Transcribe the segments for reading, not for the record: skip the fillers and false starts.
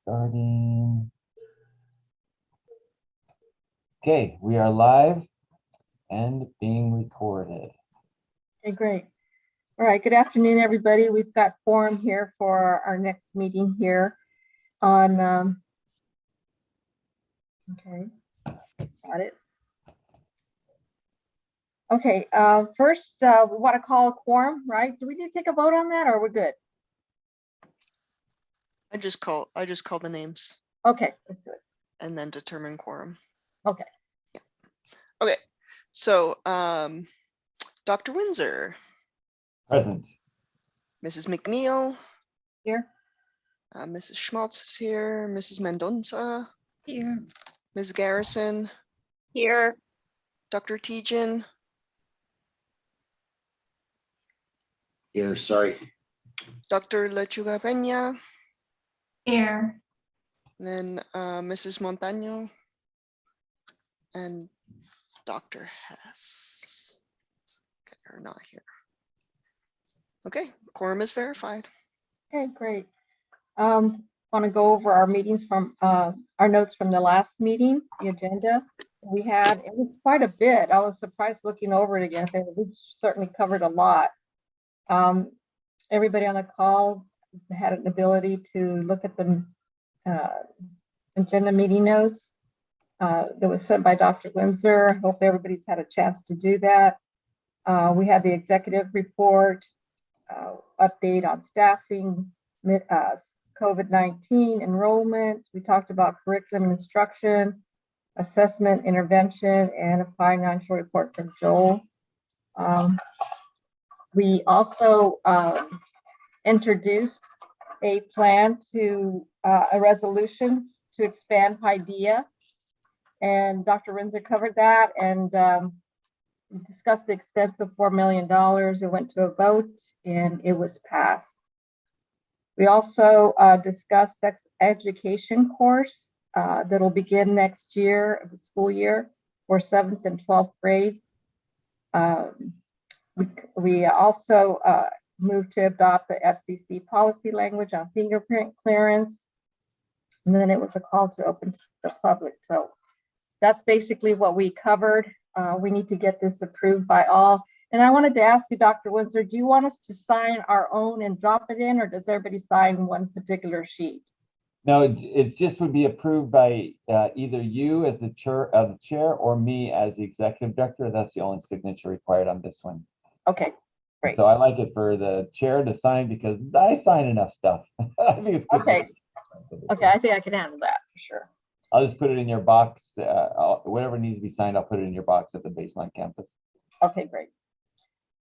Starting. Okay, we are live and being recorded. Okay, great. All right, good afternoon, everybody. We've got quorum here for our next meeting here on, okay, got it. Okay, first, we want to call a quorum, right? Do we need to take a vote on that or we're good? I just call the names Okay, let's do it. and then determine quorum. Okay. Yeah. Okay. So, Dr. Winsor, Present. Mrs. McNeill, Here. Mrs. Schmaltz is here, Mrs. Mendonca, Here. Ms. Garrison, Here. Dr. Tietgen, Here, sorry. Dr. Lechuga-Pena, Here. and then Mrs. Montano, and Dr. Hess. Okay, are not here. Okay, quorum is verified. Okay, great. Want to go over our meetings from our notes from the last meeting, the agenda we had. It was quite a bit. I was surprised looking over it again. We certainly covered a lot. Everybody on the call had an ability to look at the agenda meeting notes that was sent by Dr. Winsor. I hope everybody's had a chance to do that. We had the executive report, update on staffing, COVID-19 enrollment. We talked about curriculum and instruction, assessment, intervention, and a financial report from Joel. We also introduced a plan to a resolution to expand Paideia, and Dr. Winsor covered that, and we discussed the expense of $4 million. It went to a vote and it was passed. We also discussed sex education course that'll begin next year, the school year, for 7th and 12th grade. We also moved to adopt the FCC policy language on fingerprint clearance. And then it was a call to open to the public. So that's basically what we covered. We need to get this approved by all. And I wanted to ask you, Dr. Winsor, do you want us to sign our own and drop it in, or does everybody sign one particular sheet? No, it just would be approved by either you as the chair or me as the executive director. That's the only signature required on this one. Okay, great. So I like it for the chair to sign because I sign enough stuff. I think it's good. Okay. Okay, I think I can handle that for sure. I'll just put it in your box. Whatever needs to be signed, I'll put it in your box at the baseline campus. Okay, great.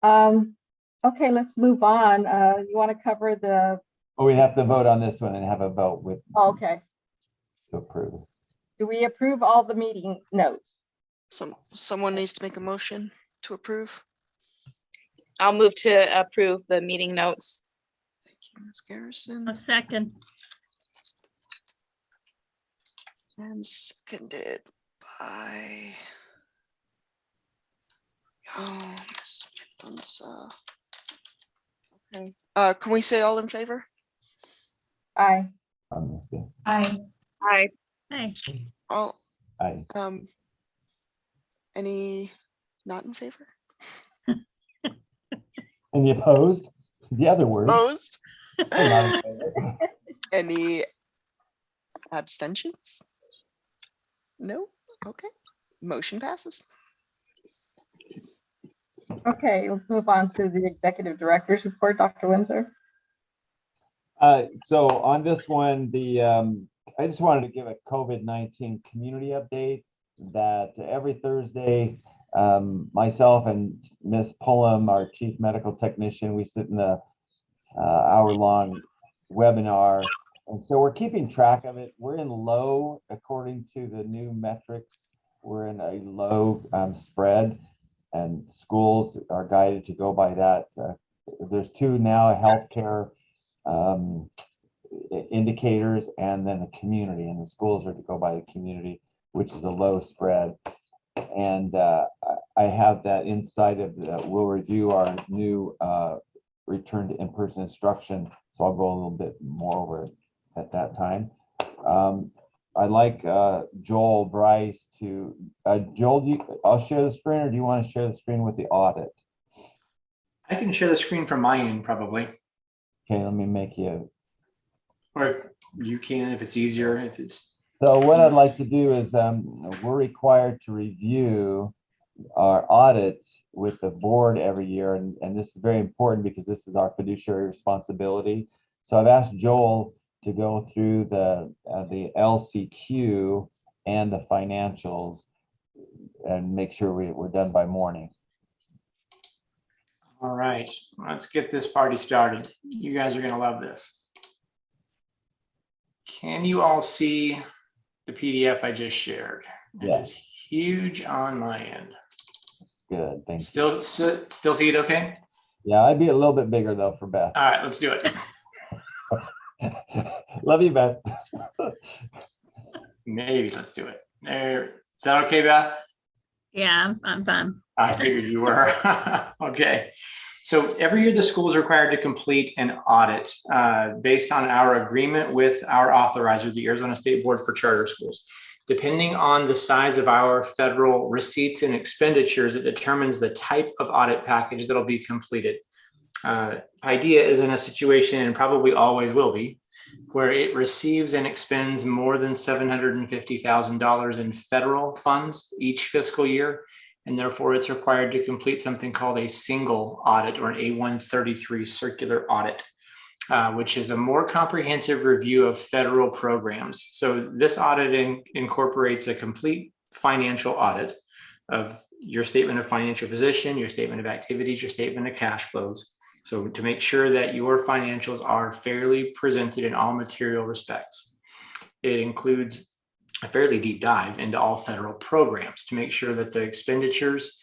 Okay, let's move on. You want to cover the? Oh, we have to vote on this one and have a vote with. Oh, okay. To approve. Do we approve all the meeting notes? Someone needs to make a motion to approve. I'll move to approve the meeting notes. Thank you, Ms. Garrison. A second. And seconded by Ms. Mendonca. Okay. Can we say all in favor? Aye. Yes. Aye. Aye. Aye. All. Aye. Any not in favor? Any opposed? The other word. Opposed? Not in favor. Any abstentions? No? Okay. Motion passes. Okay, let's move on to the executive director's report, Dr. Winsor. So on this one, I just wanted to give a COVID-19 community update that every Thursday, myself and Ms. Pullum, our chief medical technician, we sit in the hour-long webinar. And so we're keeping track of it. We're in low, according to the new metrics, we're in a low spread, and schools are guided to go by that. There's two now, healthcare indicators, and then the community, and the schools are to go by the community, which is a low spread. And I have that inside of we'll review our new return to in-person instruction. So I'll go a little bit more over it at that time. I'd like Joel, Bryce to, Joel, I'll share the screen, or do you want to share the screen with the audit? I can share the screen from my end probably, Okay, let me make you. or if you can, if it's easier, if it's, So what I'd like to do is, we're required to review our audits with the board every year, and this is very important because this is our fiduciary responsibility. So I've asked Joel to go through the LCQ and the financials and make sure we're done by morning. all right, let's get this party started. You guys are gonna love this. Can you all see the PDF I just shared? It Yes. is huge on my end. Good, thanks. Still see it okay? Yeah, I'd be a little bit bigger though for Beth. All right, let's do it. Love you, Beth. Maybe let's do it. There, is that okay, Beth? Yeah, I'm fine. I figured you were. Okay. So every year the school is required to complete an audit based on our agreement with our authorizer, the Arizona State Board for Charter Schools. Depending on the size of our federal receipts and expenditures, it determines the type of audit package that'll be completed. Paideia is in a situation, and probably always will be, where it receives and expends more than $750,000 in federal funds each fiscal year, and therefore it's required to complete something called a single audit, or an A133 circular audit, which is a more comprehensive review of federal programs. So this audit incorporates a complete financial audit of your statement of financial position, your statement of activities, your statement of cash flows. So to make sure that your financials are fairly presented in all material respects. It includes a fairly deep dive into all federal programs to make sure that the expenditures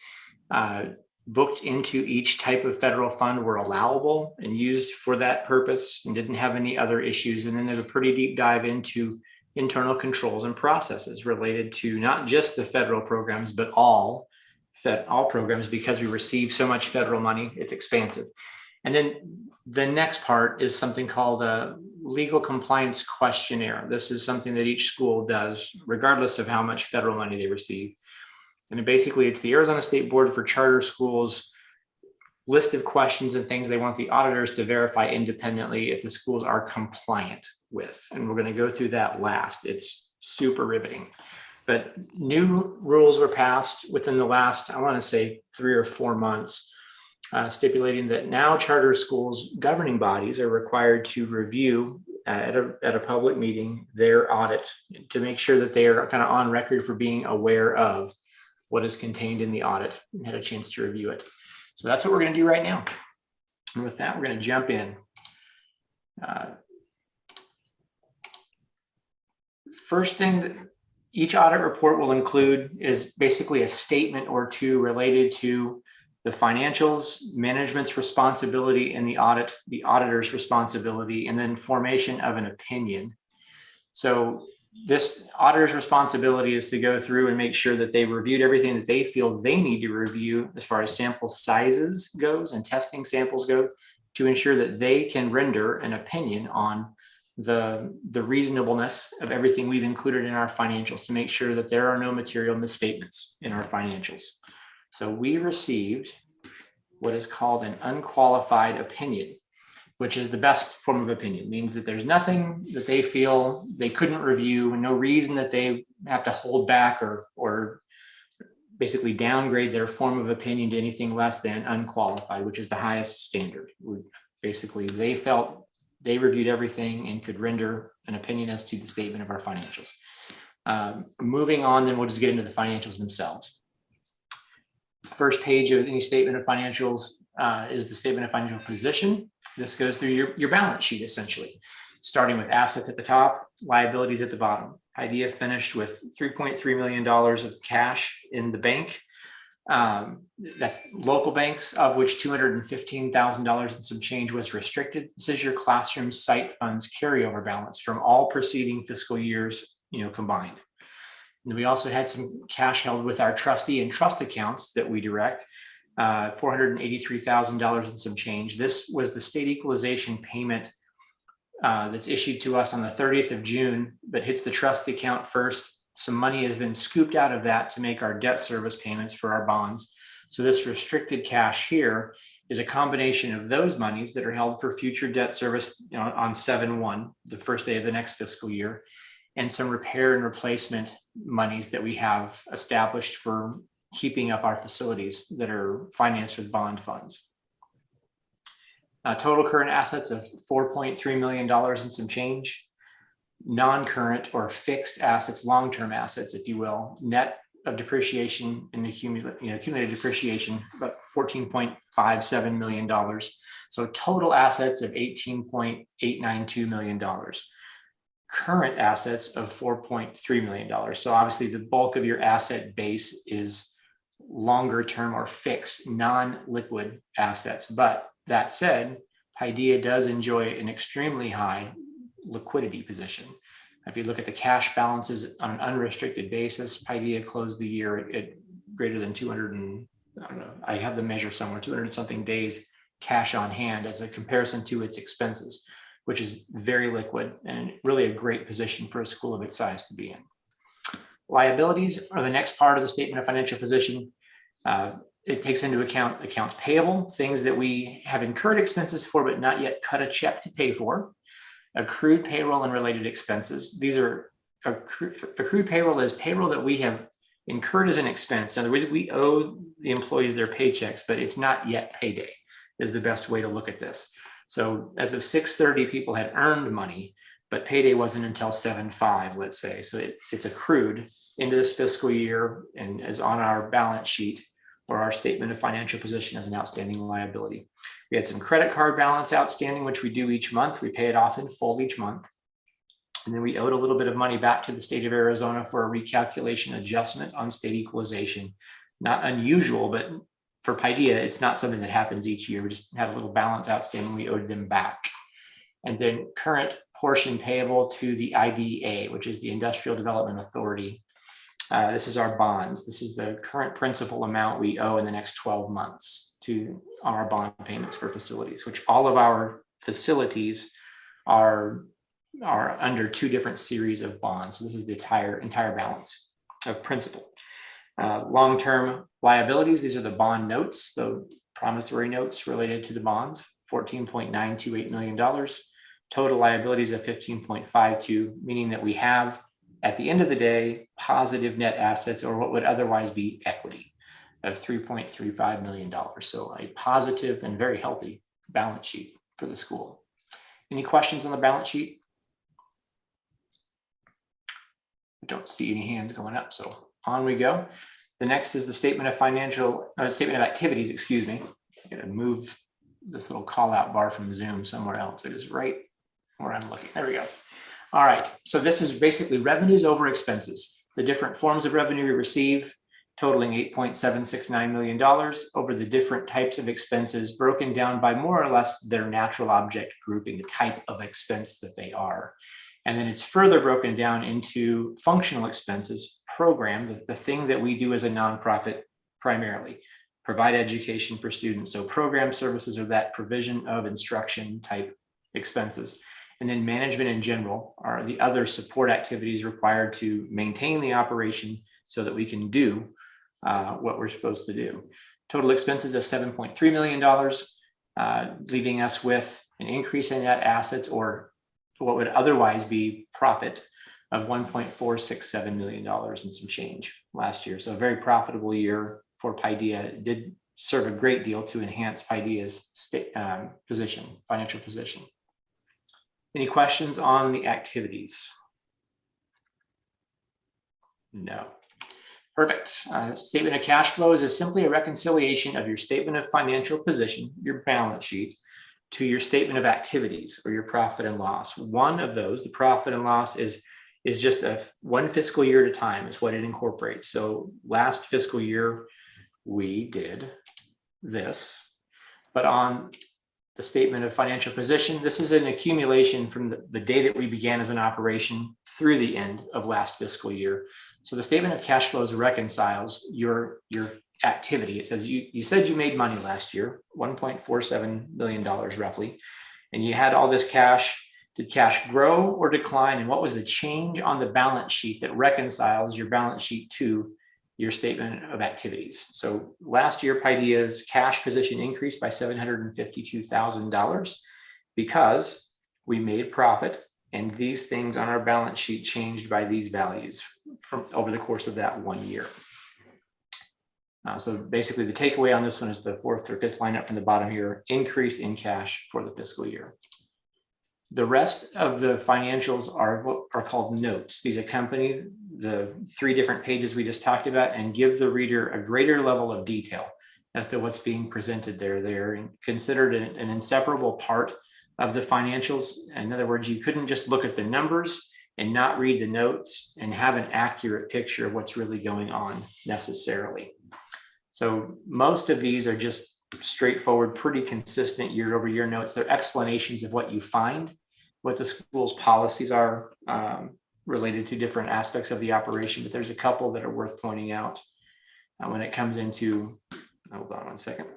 booked into each type of federal fund were allowable and used for that purpose and didn't have any other issues. And then there's a pretty deep dive into internal controls and processes related to not just the federal programs, but all programs, because we receive so much federal money, it's expansive. And then the next part is something called a legal compliance questionnaire. This is something that each school does, regardless of how much federal money they receive. And basically, it's the Arizona State Board for Charter Schools list of questions and things they want the auditors to verify independently if the schools are compliant with. And we're going to go through that last. It's super riveting. But new rules were passed within the last, I want to say, 3 or 4 months. Stipulating that now charter schools governing bodies are required to review at a public meeting their audit to make sure that they are kind of on record for being aware of what is contained in the audit and had a chance to review it. So that's what we're going to do right now. And with that, we're going to jump in. First thing that each audit report will include is basically a statement or two related to the financials, management's responsibility in the audit, the auditor's responsibility, and then formation of an opinion. So this auditor's responsibility is to go through and make sure that they reviewed everything that they feel they need to review as far as sample sizes goes and testing samples go, to ensure that they can render an opinion on the reasonableness of everything we've included in our financials, to make sure that there are no material misstatements in our financials. So we received what is called an unqualified opinion, which is the best form of opinion. It means that there's nothing that they feel they couldn't review, and no reason that they have to hold back or basically downgrade their form of opinion to anything less than unqualified, which is the highest standard. Basically, they felt they reviewed everything and could render an opinion as to the statement of our financials. Moving on, then we'll just get into the financials themselves. First page of any statement of financials is the statement of financial position. This goes through your balance sheet, essentially, starting with assets at the top, liabilities at the bottom. Paideia finished with $3.3 million of cash in the bank. That's local banks, of which $215,000 and some change was restricted. This is your classroom site funds carryover balance from all preceding fiscal years, combined. And we also had some cash held with our trustee and trust accounts that we direct, $483,000 and some change. This was the state equalization payment that's issued to us on the 30th of June, but hits the trust account first. Some money is then scooped out of that to make our debt service payments for our bonds. So this restricted cash here is a combination of those monies that are held for future debt service, on 7/1, the first day of the next fiscal year, and some repair and replacement monies that we have established for keeping up our facilities that are financed with bond funds. Total current assets of $4.3 million and some change. Non-current or fixed assets, long-term assets, if you will, net of depreciation and accumulated depreciation, about $14.57 million. So total assets of $18.892 million. Current assets of $4.3 million. So obviously the bulk of your asset base is longer term or fixed, non-liquid assets. But that said, Paideia does enjoy an extremely high liquidity position. If you look at the cash balances on an unrestricted basis, Paideia closed the year at greater than 200 and I don't know, I have the measure somewhere, 200 something days cash on hand as a comparison to its expenses, which is very liquid and really a great position for a school of its size to be in. Liabilities are the next part of the statement of financial position. It takes into account accounts payable, things that we have incurred expenses for, but not yet cut a check to pay for. Accrued payroll and related expenses. These are accrued payroll is payroll that we have incurred as an expense. In other words, we owe the employees their paychecks, but it's not yet payday is the best way to look at this. So as of 6:30, people had earned money, but payday wasn't until 7/5, let's say. So it's accrued into this fiscal year and is on our balance sheet or our statement of financial position as an outstanding liability. We had some credit card balance outstanding, which we do each month. We pay it off in full each month. And then we owed a little bit of money back to the state of Arizona for a recalculation adjustment on state equalization. Not unusual, but for Paideia, it's not something that happens each year. We just had a little balance outstanding. We owed them back. And then current portion payable to the IDA, which is the Industrial Development Authority. This is our bonds. This is the current principal amount we owe in the next 12 months on our bond payments for facilities, which all of our facilities are under two different series of bonds. So this is the entire balance of principal. Long-term liabilities, these are the bond notes, the promissory notes related to the bonds, $14.928 million. Total liabilities of $15.52, meaning that we have, at the end of the day, positive net assets or what would otherwise be equity of $3.35 million. So a positive and very healthy balance sheet for the school. Any questions on the balance sheet? I don't see any hands going up, so on we go. The next is the statement of activities, excuse me. I'm gonna move this little call out bar from Zoom somewhere else. It is right where I'm looking. There we go. All right, so this is basically revenues over expenses. The different forms of revenue we receive totaling $8.769 million over the different types of expenses broken down by more or less their natural object grouping, the type of expense that they are. And then it's further broken down into functional expenses, program, the thing that we do as a nonprofit primarily, provide education for students. So program services are that provision of instruction type expenses. And then management in general are the other support activities required to maintain the operation so that we can do what we're supposed to do. Total expenses of $7.3 million, leaving us with an increase in net assets or what would otherwise be profit of $1.467 million and some change last year. So a very profitable year for Paideia. It did serve a great deal to enhance Paideia's financial position. Any questions on the activities? No. Perfect. Statement of cash flows is simply a reconciliation of your statement of financial position, your balance sheet, to your statement of activities or your profit and loss. One of those, the profit and loss, is just one fiscal year at a time is what it incorporates. So last fiscal year, we did this, but on the statement of financial position, this is an accumulation from the day that we began as an operation through the end of last fiscal year. So the statement of cash flows reconciles your activity. It says you said you made money last year, $1.47 million roughly, and you had all this cash Did cash grow or decline? And what was the change on the balance sheet that reconciles your balance sheet to your statement of activities? So last year, Paideia's cash position increased by $752,000 because we made profit, and these things on our balance sheet changed by these values from over the course of that 1 year. So basically the takeaway on this one is the fourth or fifth line up from the bottom here, increase in cash for the fiscal year. The rest of the financials are what are called notes. These accompany the 3 different pages we just talked about and give the reader a greater level of detail as to what's being presented there. They're considered an inseparable part of the financials. In other words, you couldn't just look at the numbers and not read the notes and have an accurate picture of what's really going on necessarily. So most of these are just straightforward, pretty consistent year over year notes. They're explanations of what you find, what the school's policies are related to different aspects of the operation, but there's a couple that are worth pointing out when it comes into, hold on one second.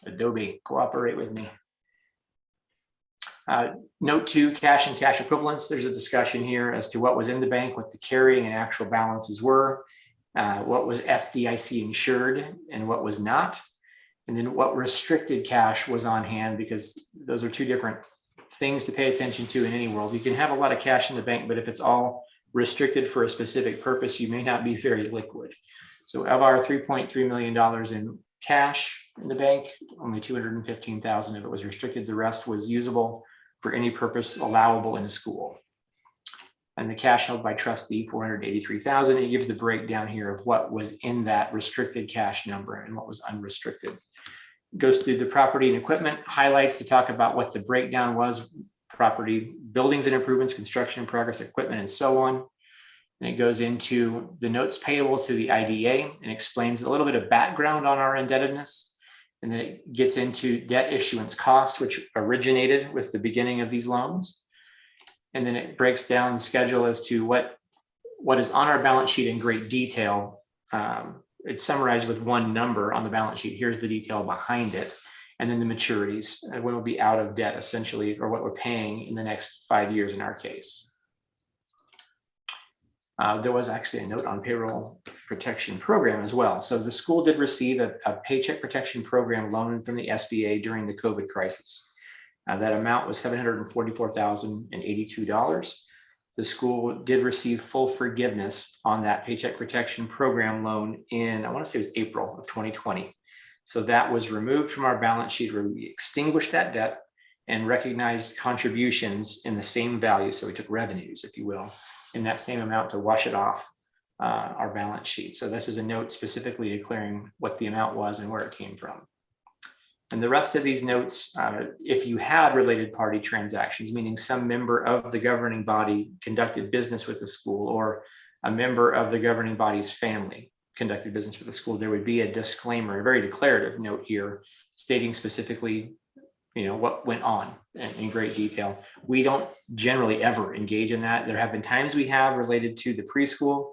Adobe, cooperate with me. Note 2, cash and cash equivalents. There's a discussion here as to what was in the bank, what the carrying and actual balances were, what was FDIC insured and what was not, and then what restricted cash was on hand, because those are 2 different things to pay attention to in any world. You can have a lot of cash in the bank, but if it's all restricted for a specific purpose, you may not be very liquid. So of our $3.3 million in cash in the bank, only $215,000 of it was restricted. The rest was usable for any purpose allowable in a school. And the cash held by trustee, $483,000. It gives the breakdown here of what was in that restricted cash number and what was unrestricted. Goes through the property and equipment highlights to talk about what the breakdown was: property, buildings and improvements, construction in progress, equipment, and so on. And it goes into the notes payable to the IDA and explains a little bit of background on our indebtedness. And then it gets into debt issuance costs, which originated with the beginning of these loans. And then it breaks down the schedule as to what is on our balance sheet in great detail. It's summarized with one number on the balance sheet. Here's the detail behind it. And then the maturities, and when we'll be out of debt essentially, or what we're paying in the next 5 years in our case. There was actually a note on payroll protection program as well. So the school did receive a paycheck protection program loan from the SBA during the COVID crisis. That amount was $744,082. The school did receive full forgiveness on that paycheck protection program loan in, I want to say it was April of 2020. So that was removed from our balance sheet, where we extinguished that debt and recognized contributions in the same value. So we took revenues, if you will, in that same amount to wash it off our balance sheet. So this is a note specifically declaring what the amount was and where it came from. And the rest of these notes, if you had related party transactions, meaning some member of the governing body conducted business with the school, or a member of the governing body's family conducted business with the school, there would be a disclaimer, a very declarative note here stating specifically, what went on in great detail. We don't generally ever engage in that. There have been times we have related to the preschool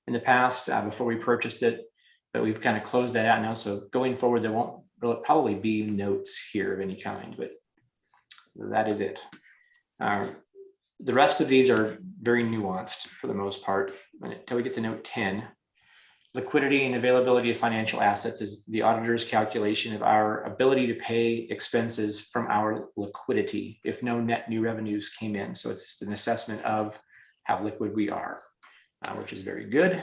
in the past before we purchased it, but we've kind of closed that out now. So going forward, there won't probably be notes here of any kind, but that is it. The rest of these are very nuanced for the most part until we get to note 10. Liquidity and availability of financial assets is the auditor's calculation of our ability to pay expenses from our liquidity if no net new revenues came in. So it's just an assessment of how liquid we are, which is very good.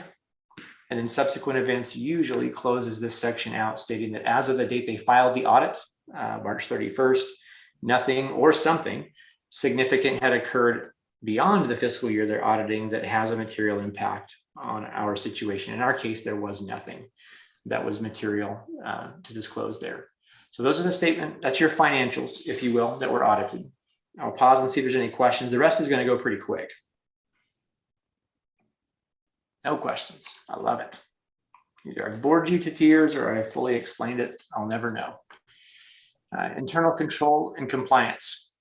And then subsequent events usually closes this section out, stating that as of the date they filed the audit, March 31st, nothing or something significant had occurred beyond the fiscal year they're auditing that has a material impact on our situation. In our case, there was nothing that was material to disclose there. So those are the statement, that's your financials, if you will, that were audited. I'll pause and see if there's any questions. The rest is going to go pretty quick. No questions. I love it. Either I've bored you to tears or I fully explained it. I'll never know. Internal control and compliance.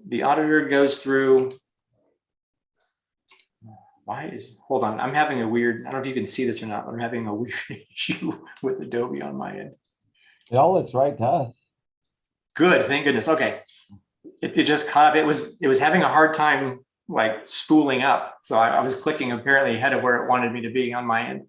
The auditor goes through. Hold on. I'm having a weird, I don't know if you can see this or not, but I'm having a weird issue with Adobe on my end. It all looks right to us. Good, thank goodness. Okay. It just caught up. It was having a hard time like spooling up. So I was clicking apparently ahead of where it wanted me to be on my end.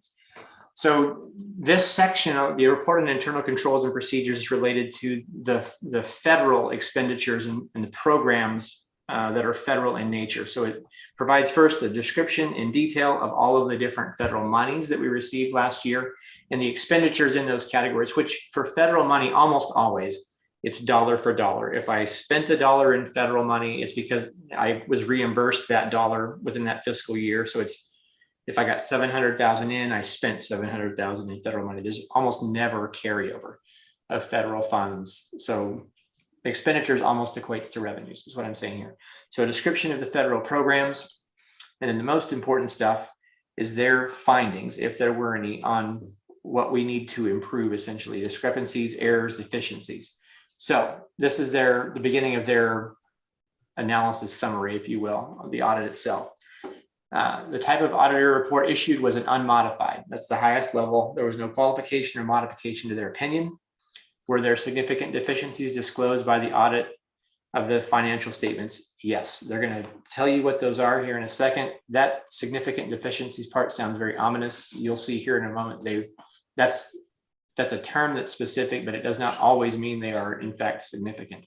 So this section of the report on internal controls and procedures is related to the federal expenditures and the programs that are federal in nature. So it provides first the description in detail of all of the different federal monies that we received last year and the expenditures in those categories, which for federal money, almost always, it's dollar for dollar. If I spent $1 in federal money, it's because I was reimbursed that dollar within that fiscal year. So it's, if I got 700,000 in, I spent 700,000 in federal money. There's almost never carryover of federal funds. So expenditures almost equates to revenues is what I'm saying here. So a description of the federal programs. And then the most important stuff is their findings, if there were any, on what we need to improve, essentially discrepancies, errors, deficiencies. So this is the beginning of their analysis summary, if you will, of the audit itself. The type of auditor report issued was an unmodified. That's the highest level. There was no qualification or modification to their opinion. Were there significant deficiencies disclosed by the audit of the financial statements? Yes, they're going to tell you what those are here in a second. That significant deficiencies part sounds very ominous. You'll see here in a moment. That's a term that's specific, but it does not always mean they are in fact significant.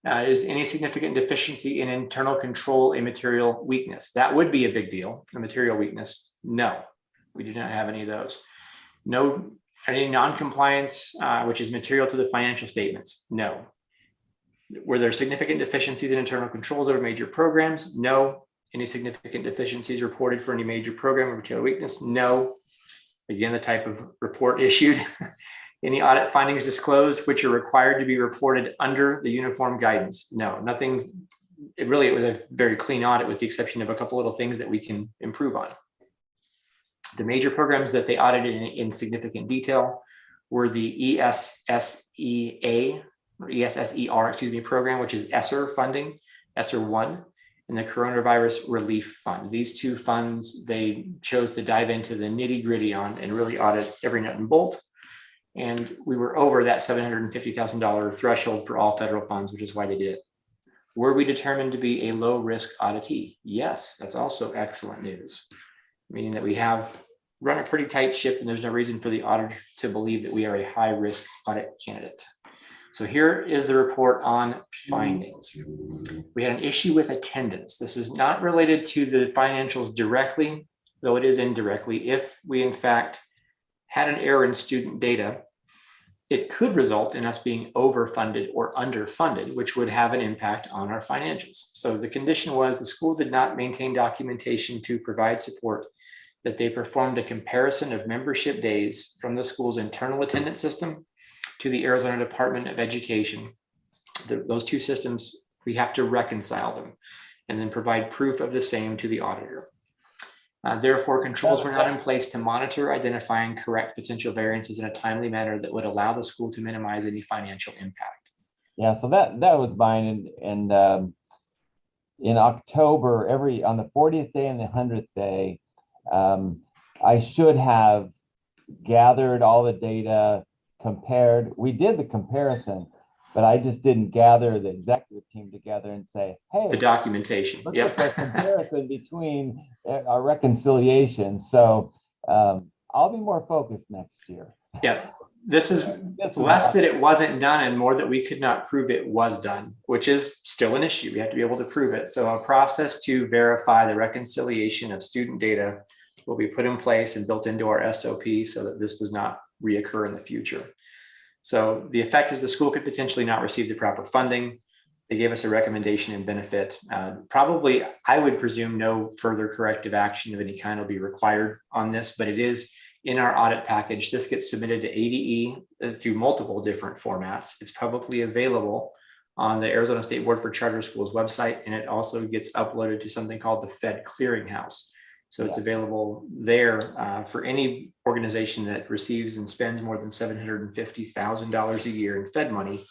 Is any significant deficiency in internal control a material weakness? That would be a big deal. A material weakness? No, we do not have any of those. No, any non-compliance, which is material to the financial statements? No. Were there significant deficiencies in internal controls over major programs? No. Any significant deficiencies reported for any major program or material weakness? No. Again, the type of report issued. Any audit findings disclosed which are required to be reported under the uniform guidance? No, nothing. It was a very clean audit with the exception of a couple little things that we can improve on. The major programs that they audited in significant detail were the ESSEA or ESSER, program, which is ESSER funding, ESSER 1, and the Coronavirus Relief Fund. These two funds, they chose to dive into the nitty gritty on and really audit every nut and bolt. And we were over that $750,000 threshold for all federal funds, which is why they did it. Were we determined to be a low risk auditee? Yes, that's also excellent news, meaning that we have run a pretty tight ship and there's no reason for the auditor to believe that we are a high risk audit candidate. So here is the report on findings. We had an issue with attendance. This is not related to the financials directly, though it is indirectly. If we in fact had an error in student data, it could result in us being overfunded or underfunded, which would have an impact on our financials. So the condition was the school did not maintain documentation to provide support, that they performed a comparison of membership days from the school's internal attendance system to the Arizona Department of Education. Those two systems, we have to reconcile them and then provide proof of the same to the auditor. Therefore, controls were not in place to monitor, identify, and correct potential variances in a timely manner that would allow the school to minimize any financial impact. Yeah, so that was mine, and in October, on the 40th day and the 100th day, I should have gathered all the data, compared. We did the comparison, but I just didn't gather the executive team together and say, hey, the documentation. Look Yep. at the comparison between our reconciliation. So I'll be more focused next year. Yeah, this is less that it wasn't done and more that we could not prove it was done, which is still an issue. We have to be able to prove it. So a process to verify the reconciliation of student data will be put in place and built into our SOP so that this does not reoccur in the future. So the effect is the school could potentially not receive the proper funding. They gave us a recommendation and benefit. Probably, I would presume no further corrective action of any kind will be required on this, but it is in our audit package. This gets submitted to ADE through multiple different formats. It's publicly available on the Arizona State Board for Charter Schools website, and it also gets uploaded to something called the Fed Clearinghouse. So it's available there for any organization that receives and spends more than $750,000 a year in Fed money.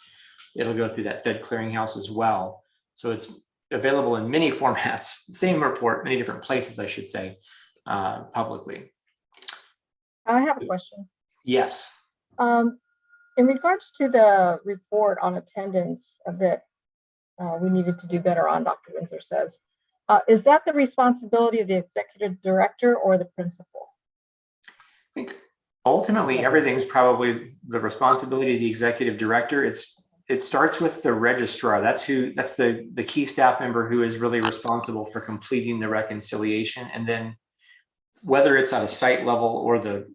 It'll go through that Fed Clearinghouse as well. So it's available in many formats, same report, many different places, I should say, publicly. I have a question. Yes. In regards to the report on attendance that we needed to do better on, Dr. Winsor says, is that the responsibility of the executive director or the principal? I think ultimately everything's probably the responsibility of the executive director. It starts with the registrar. That's the key staff member who is really responsible for completing the reconciliation. And then whether it's at a site level or the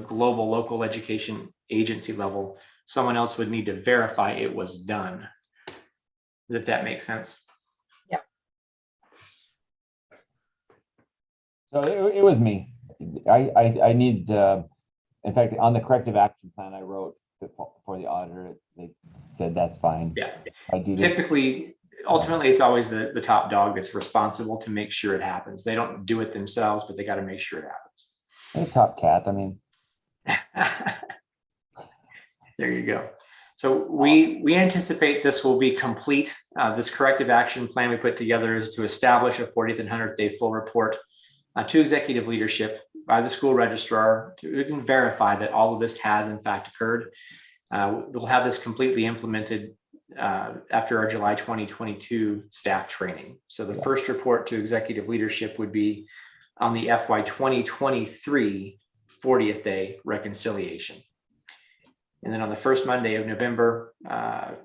global local education agency level, someone else would need to verify it was done. If that makes sense. Yeah. So it was me. I need, in fact, on the corrective action plan I wrote for the auditor, they said that's fine. Yeah. I do this. Typically, ultimately, it's always the top dog that's responsible to make sure it happens. They don't do it themselves, but they got to make sure it happens. Hey, top cat. I mean, there you go. So we anticipate this will be complete. This corrective action plan we put together is to establish a 40th and 100th day full report to executive leadership by the school registrar who can verify that all of this has in fact occurred. We'll have this completely implemented after our July 2022 staff training. So the first report to executive leadership would be on the FY 2023 40th day reconciliation. And then on the first Monday of November, and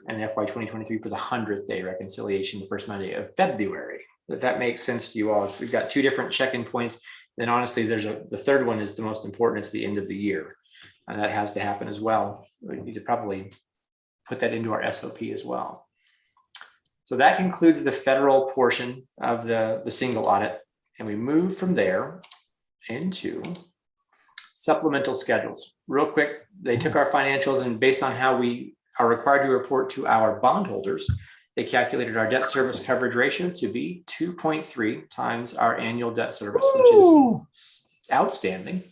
FY 2023 for the 100th day reconciliation, the first Monday of February. If that makes sense to you all. So we've got two different check-in points. Then honestly, the third one is the most important. It's the end of the year. And that has to happen as well. We need to probably put that into our SOP as well. So that concludes the federal portion of the single audit. And we move from there into supplemental schedules. Real quick, they took our financials and based on how we are required to report to our bondholders, they calculated our debt service coverage ratio to be 2.3 times our annual debt service, which is outstanding.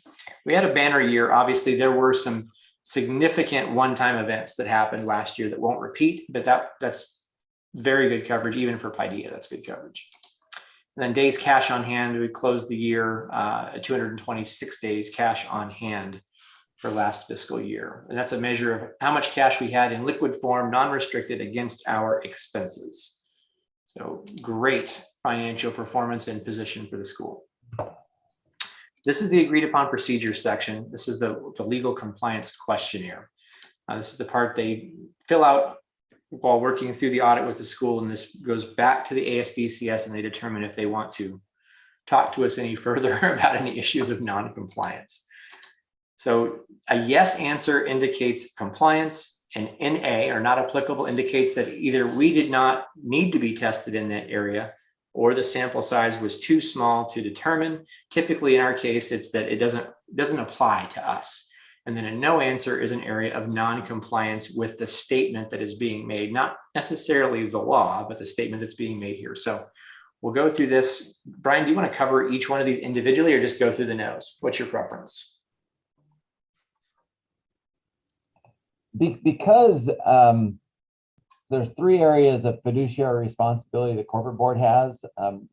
We had a banner year. Obviously, there were some significant one-time events that happened last year that won't repeat, but that's very good coverage, even for Paideia. That's good coverage. And then days cash on hand, we closed the year at 226 days cash on hand for last fiscal year. And that's a measure of how much cash we had in liquid form, non-restricted against our expenses. So great financial performance and position for the school. This is the agreed upon procedures section. This is the legal compliance questionnaire. This is the part they fill out while working through the audit with the school, and this goes back to the ASBCS and they determine if they want to talk to us any further about any issues of non-compliance. So a yes answer indicates compliance, and NA or not applicable indicates that either we did not need to be tested in that area or the sample size was too small to determine. Typically in our case, it's that it doesn't apply to us. And then a no answer is an area of non-compliance with the statement that is being made, not necessarily the law, but the statement that's being made here. So we'll go through this. Brian, do you want to cover each one of these individually or just go through the no's? What's your preference? Because there's three areas of fiduciary responsibility the corporate board has,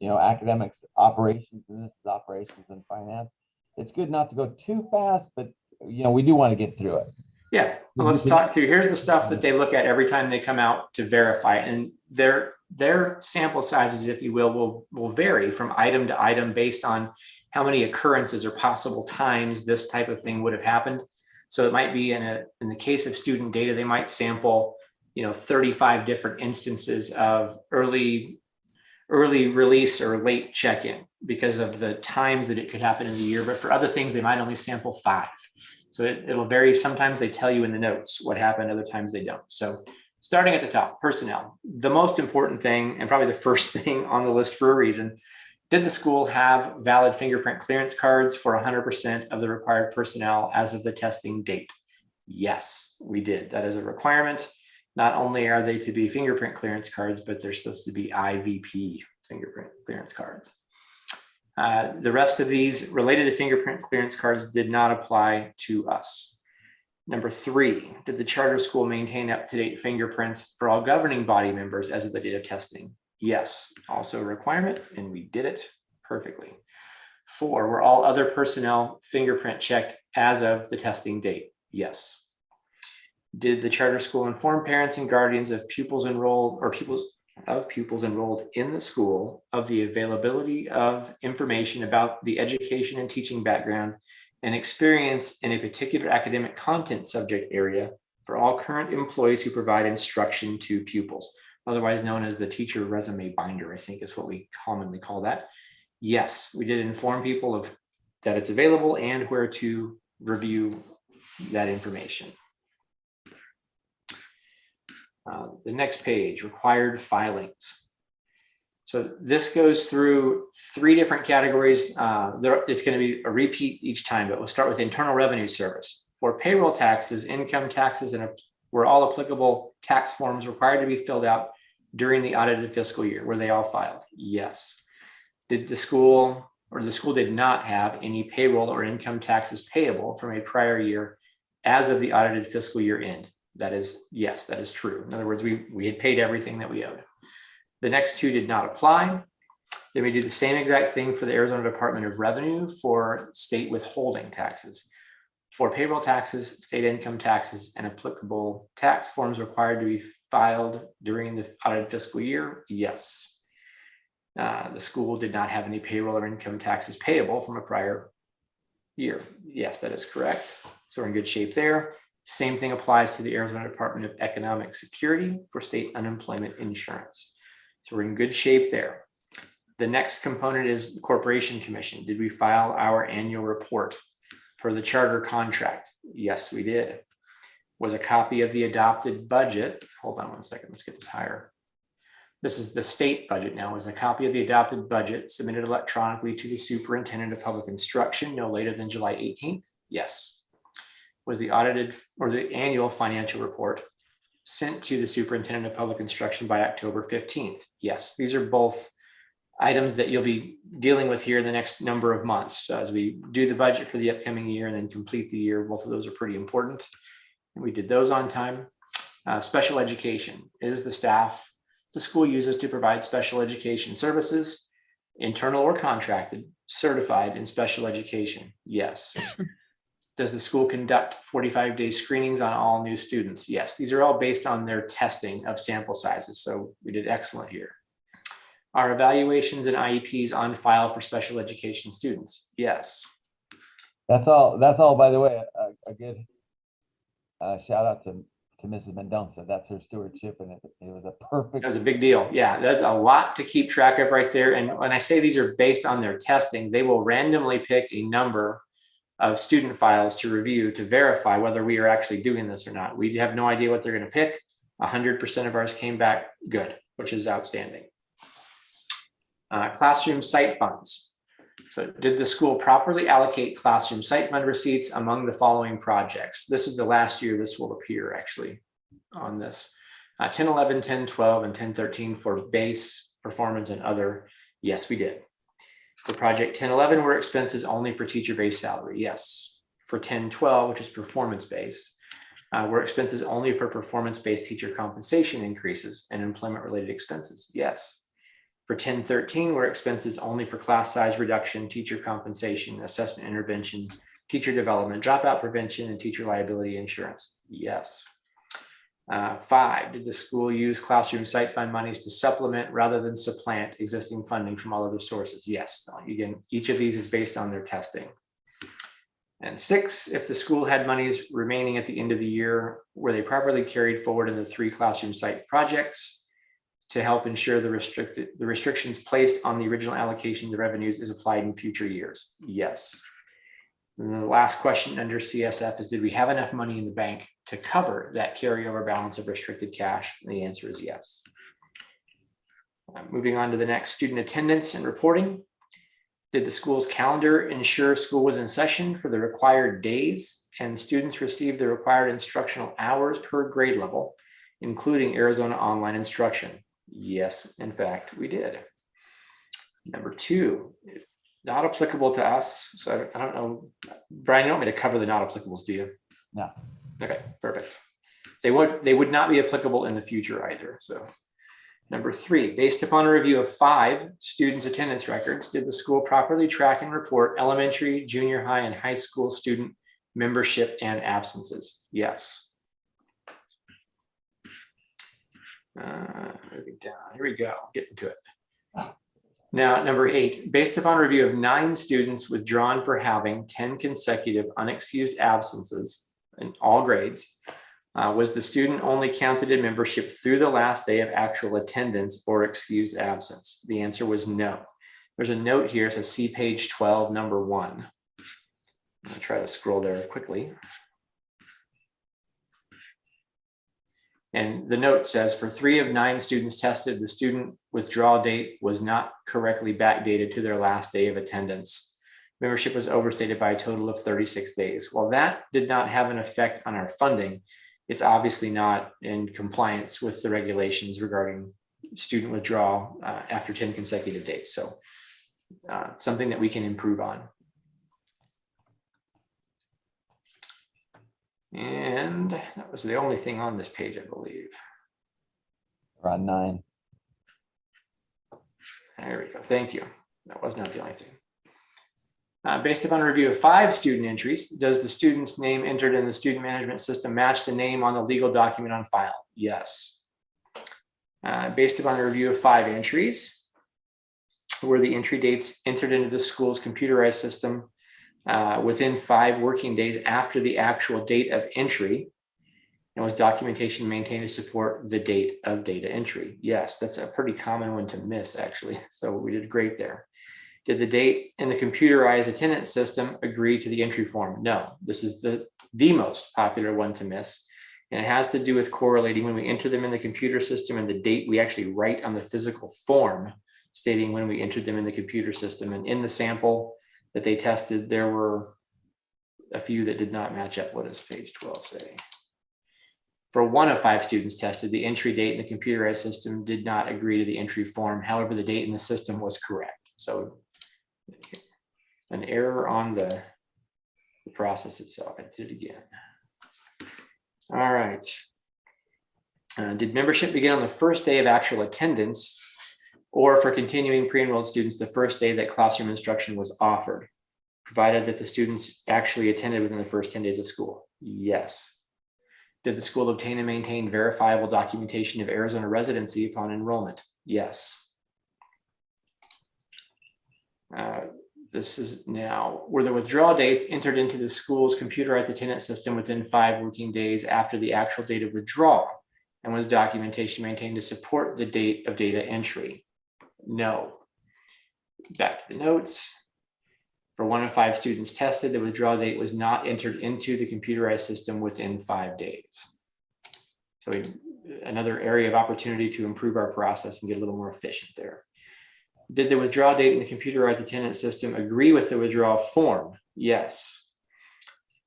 academics, operations, and this is operations and finance. It's good not to go too fast, but we do want to get through it. Yeah, well, let's talk through. Here's the stuff that they look at every time they come out to verify, and their sample sizes, if you will vary from item to item based on how many occurrences or possible times this type of thing would have happened. So it might be in the case of student data, they might sample 35 different instances of early release or late check-in because of the times that it could happen in the year. But for other things, they might only sample 5. So it'll vary. Sometimes they tell you in the notes what happened, other times they don't. So starting at the top, personnel. The most important thing, and probably the first thing on the list for a reason, did the school have valid fingerprint clearance cards for 100% of the required personnel as of the testing date? Yes, we did. That is a requirement. Not only are they to be fingerprint clearance cards, but they're supposed to be IVP fingerprint clearance cards. The rest of these related to fingerprint clearance cards did not apply to us. Number 3, did the charter school maintain up-to-date fingerprints for all governing body members as of the date of testing? Yes, also a requirement, and we did it perfectly. 4, were all other personnel fingerprint checked as of the testing date? Yes. Did the charter school inform parents and guardians of pupils enrolled in the school of the availability of information about the education and teaching background and experience in a particular academic content subject area for all current employees who provide instruction to pupils, otherwise known as the teacher resume binder, I think is what we commonly call that. Yes, we did inform people of that it's available and where to review that information. The next page, required filings. So this goes through 3 different categories. It's going to be a repeat each time, but we'll start with Internal Revenue Service. For payroll taxes, income taxes, and were all applicable tax forms required to be filled out during the audited fiscal year. Were they all filed? Yes. Did the school did not have any payroll or income taxes payable from a prior year as of the audited fiscal year end? That is, yes, that is true. In other words, we had paid everything that we owed. The next 2 did not apply. Then we do the same exact thing for the Arizona Department of Revenue for state withholding taxes. For payroll taxes, state income taxes, and applicable tax forms required to be filed during the audited fiscal year, yes. The school did not have any payroll or income taxes payable from a prior year. Yes, that is correct. So we're in good shape there. Same thing applies to the Arizona Department of Economic Security for state unemployment insurance. So we're in good shape there. The next component is the Corporation Commission. Did we file our annual report for the charter contract? Yes, we did. Was a copy of the adopted budget. Hold on one second. Let's get this higher. This is the state budget now. Was a copy of the adopted budget submitted electronically to the Superintendent of Public Instruction no later than July 18th? Yes. Was the audited or the annual financial report sent to the Superintendent of Public Instruction by October 15th? Yes. These are both items that you'll be dealing with here in the next number of months. So as we do the budget for the upcoming year and then complete the year, both of those are pretty important. And we did those on time. Special education is the staff the school uses to provide special education services, internal or contracted, certified in special education? Yes. Does the school conduct 45-day screenings on all new students? Yes. These are all based on their testing of sample sizes. So we did excellent here. Are evaluations and IEPs on file for special education students? Yes. That's all, by the way, a good shout out to Mrs. Mendonca. That's her stewardship, and it was a perfect. That was a big deal. Yeah, that's a lot to keep track of right there. And when I say these are based on their testing, they will randomly pick a number of student files to review to verify whether we are actually doing this or not. We have no idea what they're going to pick. 100% of ours came back good, which is outstanding. Classroom site funds. So did the school properly allocate classroom site fund receipts among the following projects? This is the last year this will appear actually on this. 10, 11, 10, 12, and 10, 13 for base, performance, and other. Yes, we did. For project 10, 11 were expenses only for teacher-based salary. Yes. For 10, 12, which is performance-based, were expenses only for performance-based teacher compensation increases and employment-related expenses. Yes. For 10, 13 were expenses only for class size reduction, teacher compensation, assessment intervention, teacher development, dropout prevention, and teacher liability insurance. Yes. 5, did the school use classroom site fund monies to supplement rather than supplant existing funding from all other sources? Yes. Again, each of these is based on their testing. And 6, if the school had monies remaining at the end of the year, were they properly carried forward in the 3 classroom site projects to help ensure the restrictions placed on the original allocation of the revenues is applied in future years? Yes. And the last question under CSF is, did we have enough money in the bank to cover that carryover balance of restricted cash? And the answer is yes. Moving on to the next, student attendance and reporting. Did the school's calendar ensure school was in session for the required days and students received the required instructional hours per grade level, including Arizona online instruction? Yes, in fact, we did. Number 2, not applicable to us. So I don't know, Brian, you don't want me to cover the not applicables, do you? No. Okay, perfect. They would not be applicable in the future either. So number 3, based upon a review of 5 students' attendance records, did the school properly track and report elementary, junior high, and high school student membership and absences? Yes. Moving down, here we go, getting to it. Now, number 8, based upon a review of 9 students withdrawn for having 10 consecutive unexcused absences in all grades, was the student only counted in membership through the last day of actual attendance or excused absence? The answer was no. There's a note here, it says see page 12, number 1. I'm gonna try to scroll there quickly. And the note says for 3 of 9 students tested, the student withdrawal date was not correctly backdated to their last day of attendance. Membership was overstated by a total of 36 days. While that did not have an effect on our funding, it's obviously not in compliance with the regulations regarding student withdrawal after 10 consecutive days. So something that we can improve on. And that was the only thing on this page, I believe. We're on 9. There we go. Thank you. That was not the only thing. Based upon a review of 5 student entries, does the student's name entered in the student management system match the name on the legal document on file? Yes. Based upon a review of 5 entries, were the entry dates entered into the school's computerized system within 5 working days after the actual date of entry, and was documentation maintained to support the date of data entry? Yes, that's a pretty common one to miss, actually. So we did great there. Did the date in the computerized attendance system agree to the entry form? No, this is the most popular one to miss. And it has to do with correlating when we enter them in the computer system and the date we actually write on the physical form stating when we entered them in the computer system. And in the sample that they tested, there were a few that did not match up. What does page 12 say? For 1 of 5 students tested, the entry date in the computerized system did not agree to the entry form. However, the date in the system was correct. So an error on the process itself. I did it again. All right. Did membership begin on the first day of actual attendance, or for continuing pre-enrolled students, the first day that classroom instruction was offered, provided that the students actually attended within the first 10 days of school? Yes. Did the school obtain and maintain verifiable documentation of Arizona residency upon enrollment? Yes. This is now, were the withdrawal dates entered into the school's computerized attendance system within 5 working days after the actual date of withdrawal, and was documentation maintained to support the date of data entry? No. Back to the notes. For 1 of 5 students tested, the withdrawal date was not entered into the computerized system within 5 days. So another area of opportunity to improve our process and get a little more efficient there. Did the withdrawal date in the computerized attendance system agree with the withdrawal form? Yes.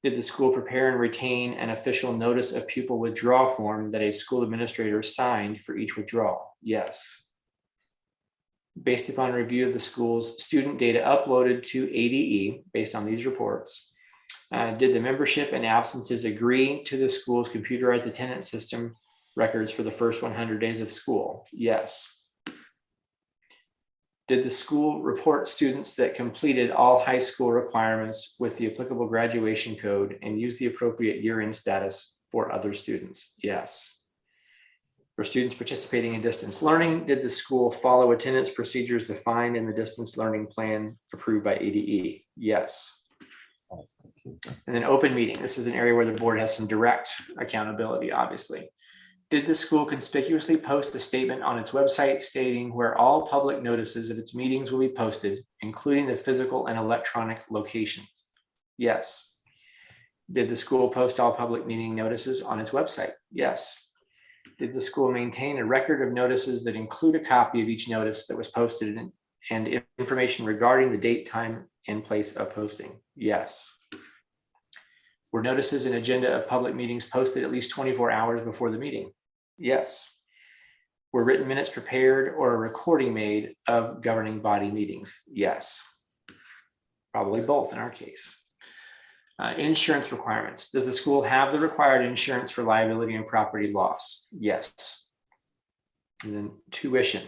Did the school prepare and retain an official notice of pupil withdrawal form that a school administrator signed for each withdrawal? Yes. Based upon review of the school's student data uploaded to ADE, based on these reports, did the membership and absences agree to the school's computerized attendance system records for the first 100 days of school? Yes. Did the school report students that completed all high school requirements with the applicable graduation code and use the appropriate year-end status for other students? Yes. For students participating in distance learning, did the school follow attendance procedures defined in the distance learning plan approved by ADE? Yes. And then open meeting. This is an area where the board has some direct accountability, obviously. Did the school conspicuously post a statement on its website stating where all public notices of its meetings will be posted, including the physical and electronic locations? Yes. Did the school post all public meeting notices on its website? Yes. Did the school maintain a record of notices that include a copy of each notice that was posted and information regarding the date, time, and place of posting? Yes. Were notices and agenda of public meetings posted at least 24 hours before the meeting? Yes. Were written minutes prepared or a recording made of governing body meetings? Yes. Probably both in our case. Insurance requirements. Does the school have the required insurance for liability and property loss? Yes. And then tuition.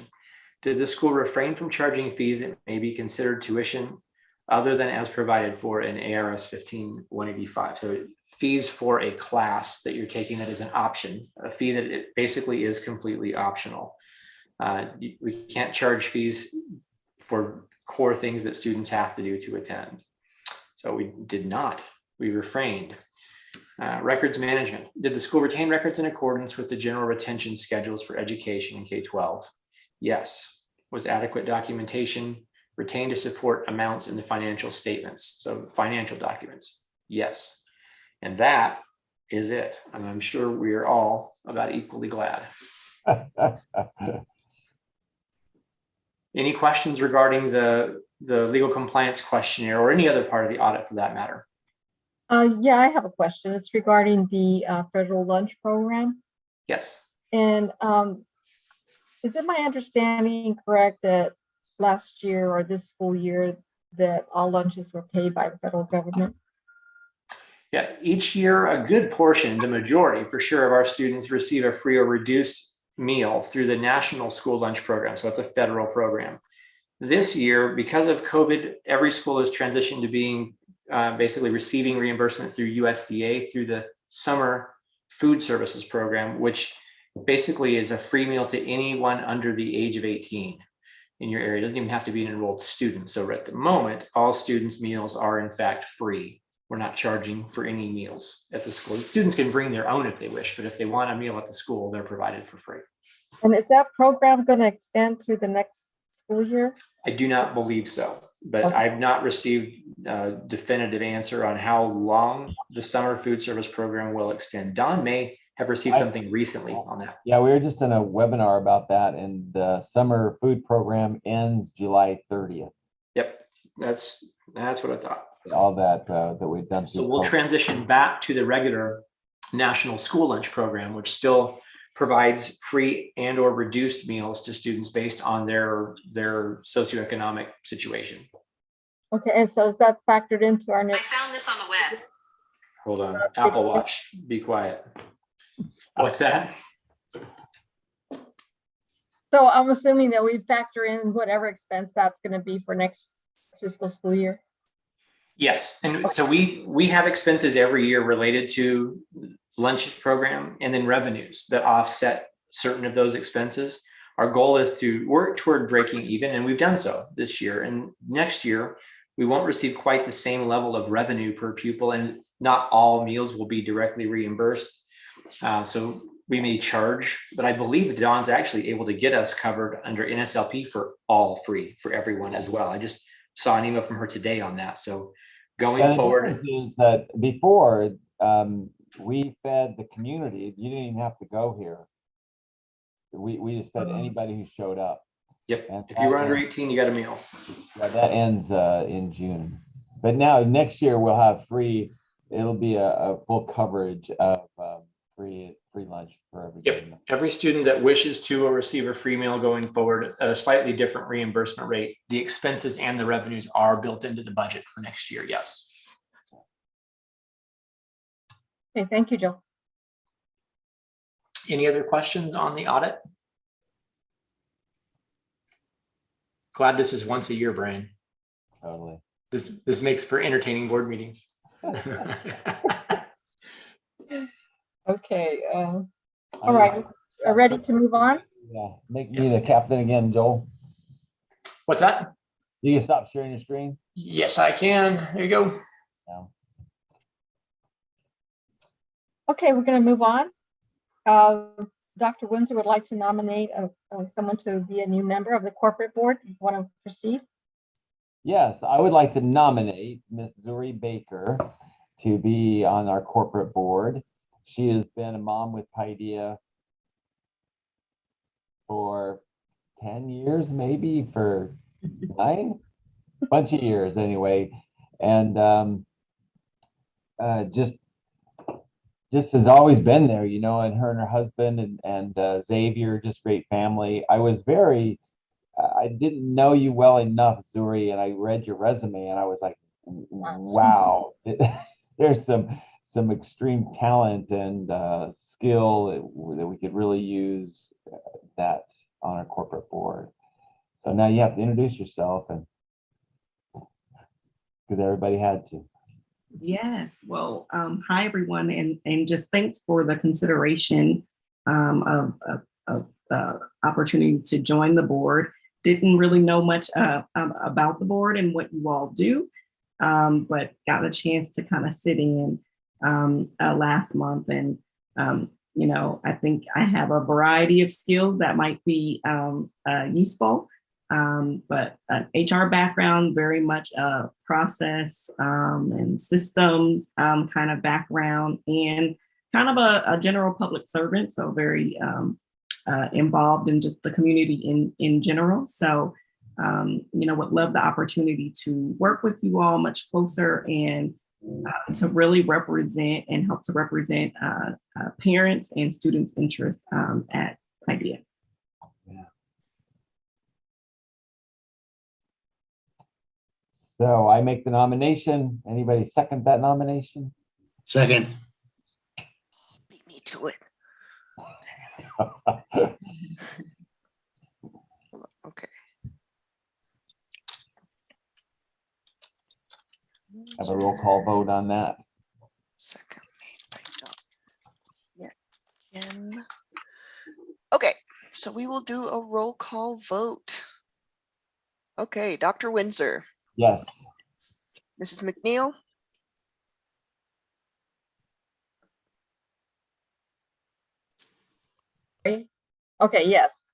Did the school refrain from charging fees that may be considered tuition other than as provided for in ARS 15-185. So fees for a class that you're taking that is an option, a fee that it basically is completely optional. We can't charge fees for core things that students have to do to attend. So we did not, we refrained. Records management. Did the school retain records in accordance with the general retention schedules for education in K-12? Yes. Was adequate documentation retained to support amounts in the financial statements? So financial documents, yes. And that is it. And I'm sure we are all about equally glad. Any questions regarding the legal compliance questionnaire or any other part of the audit for that matter? Yeah, I have a question. It's regarding the federal lunch program. Yes. And is it my understanding correct that last year or this school year that all lunches were paid by the federal government? Yeah, each year a good portion, the majority for sure, of our students receive a free or reduced meal through the National School Lunch Program. So it's a federal program. This year, because of COVID, every school has transitioned to being basically receiving reimbursement through USDA through the Summer Food Services Program, which basically is a free meal to anyone under the age of 18 in your area. It doesn't even have to be an enrolled student. So at the moment, all students' meals are in fact free. We're not charging for any meals at the school. Students can bring their own if they wish, but if they want a meal at the school, they're provided for free. And is that program going to extend through the next school year? I do not believe so, but Okay. I've not received a definitive answer on how long the Summer Food Service Program will extend. Don may have received something recently on that. Yeah, we were just in a webinar about that, and the summer food program ends July 30th. Yep, that's what I thought. All that that we've done. So we'll transition back to the regular National School Lunch Program, which still provides free and or reduced meals to students based on their socioeconomic situation. Okay, and so is that factored into our I next? found this on the web. Hold on, Apple Watch, be quiet. What's that? So I'm assuming that we factor in whatever expense that's going to be for next fiscal school year. Yes, and so we have expenses every year related to lunch program and then revenues that offset certain of those expenses. Our goal is to work toward breaking even, and we've done so this year. And next year, we won't receive quite the same level of revenue per pupil, and not all meals will be directly reimbursed. So we may charge, but I believe Dawn's actually able to get us covered under NSLP for all free for everyone as well. I just saw an email from her today on that. So going forward, is that before we fed the community, you didn't even have to go here. We just fed anybody who showed up. yep, And if you were that under ends- 18, you got a meal. Yeah, that ends in June. But now next year we'll have free. It'll be a full coverage of free lunch for everybody. Yep, every student that wishes to will receive a free meal going forward at a slightly different reimbursement rate. The expenses and the revenues are built into the budget for next year, yes. Okay, thank you, Joe. Any other questions on the audit? Glad this is once a year, Brian. Totally. This makes for entertaining board meetings. Okay, all right, are ready to move on? Yeah, make me the captain again, Joel. What's that? You can stop sharing your screen. Yes, I can. There you go. Yeah. Okay, we're going to move on. Dr. Winsor would like to nominate someone to be a new member of the corporate board. You want to proceed? Yes, I would like to nominate Miss Zuri Baker to be on our corporate board. She has been a mom with Paideia for 10 years, maybe for 9, bunch of years anyway. And just has always been there, you know, and her husband and Xavier, just great family. I didn't know you well enough, Zuri, and I read your resume and I was like, wow, there's some extreme talent and skill that we could really use that on our corporate board. So now you have to introduce yourself. And because everybody had to. Yes, well, hi everyone, and just thanks for the consideration of opportunity to join the board. Didn't really know much about the board and what you all do, but got a chance to kind of sit in last month, and you know, I think I have a variety of skills that might be useful. But HR background, very much process and systems kind of background, and kind of a general public servant, so very involved in just the community in general. So, you know, would love the opportunity to work with you all much closer and to really represent and help to represent parents and students' interests at Paideia. So I make the nomination. Anybody second that nomination? Second. Beat me to it. Okay. Have a roll call vote on that. Second made by Tietgen. Okay, so we will do a roll call vote. Okay, Dr. Winsor, Yes. Mrs. McNeill, Okay, yes.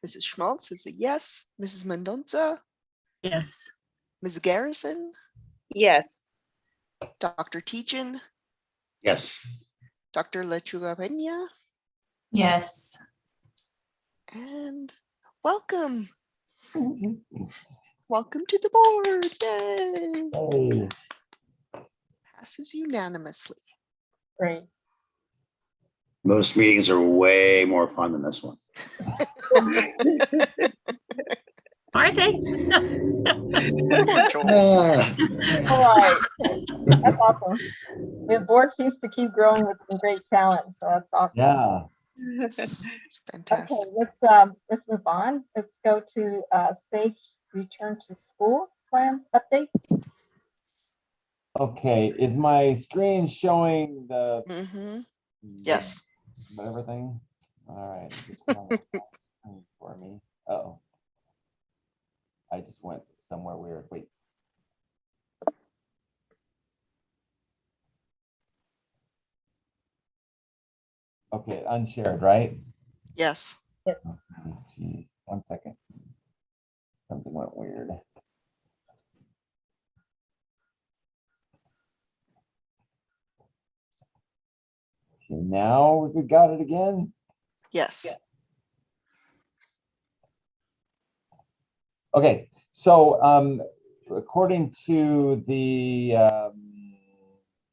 Mrs. Schmaltz is a yes, Mrs. Mendonca, Yes. Ms. Garrison, Yes. Dr. Tietgen, Yes. Dr. Lechuga-Pena, Yes. and welcome. Welcome to the board. Yay! Hey. Passes unanimously. Great. Most meetings are way more fun than this one. Are they? Joel. All right. That's awesome. The board seems to keep growing with some great talent, so that's awesome. Yeah. It's Okay, fantastic. let's move on. Let's go to safe return to school plan update. Okay, is my screen showing the Yes. everything? All right. Just one second for me. Uh-oh. I just went somewhere weird. Wait. Okay, unshared, right? Yes. Okay, geez, 1 second. Something went weird. Okay, now we got it again. Yes. Okay, so according to the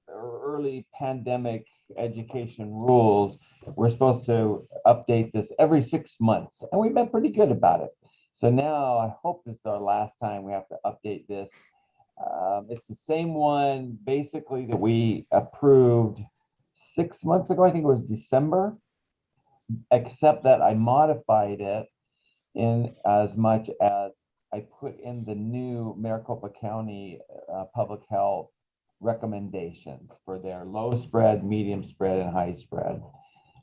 early pandemic education rules, we're supposed to update this every 6 months, and we've been pretty good about it. So now I hope this is our last time we have to update this. It's the same one basically that we approved 6 months ago. I think it was December, except that I modified it in as much as I put in the new Maricopa County public health recommendations for their low spread, medium spread, and high spread.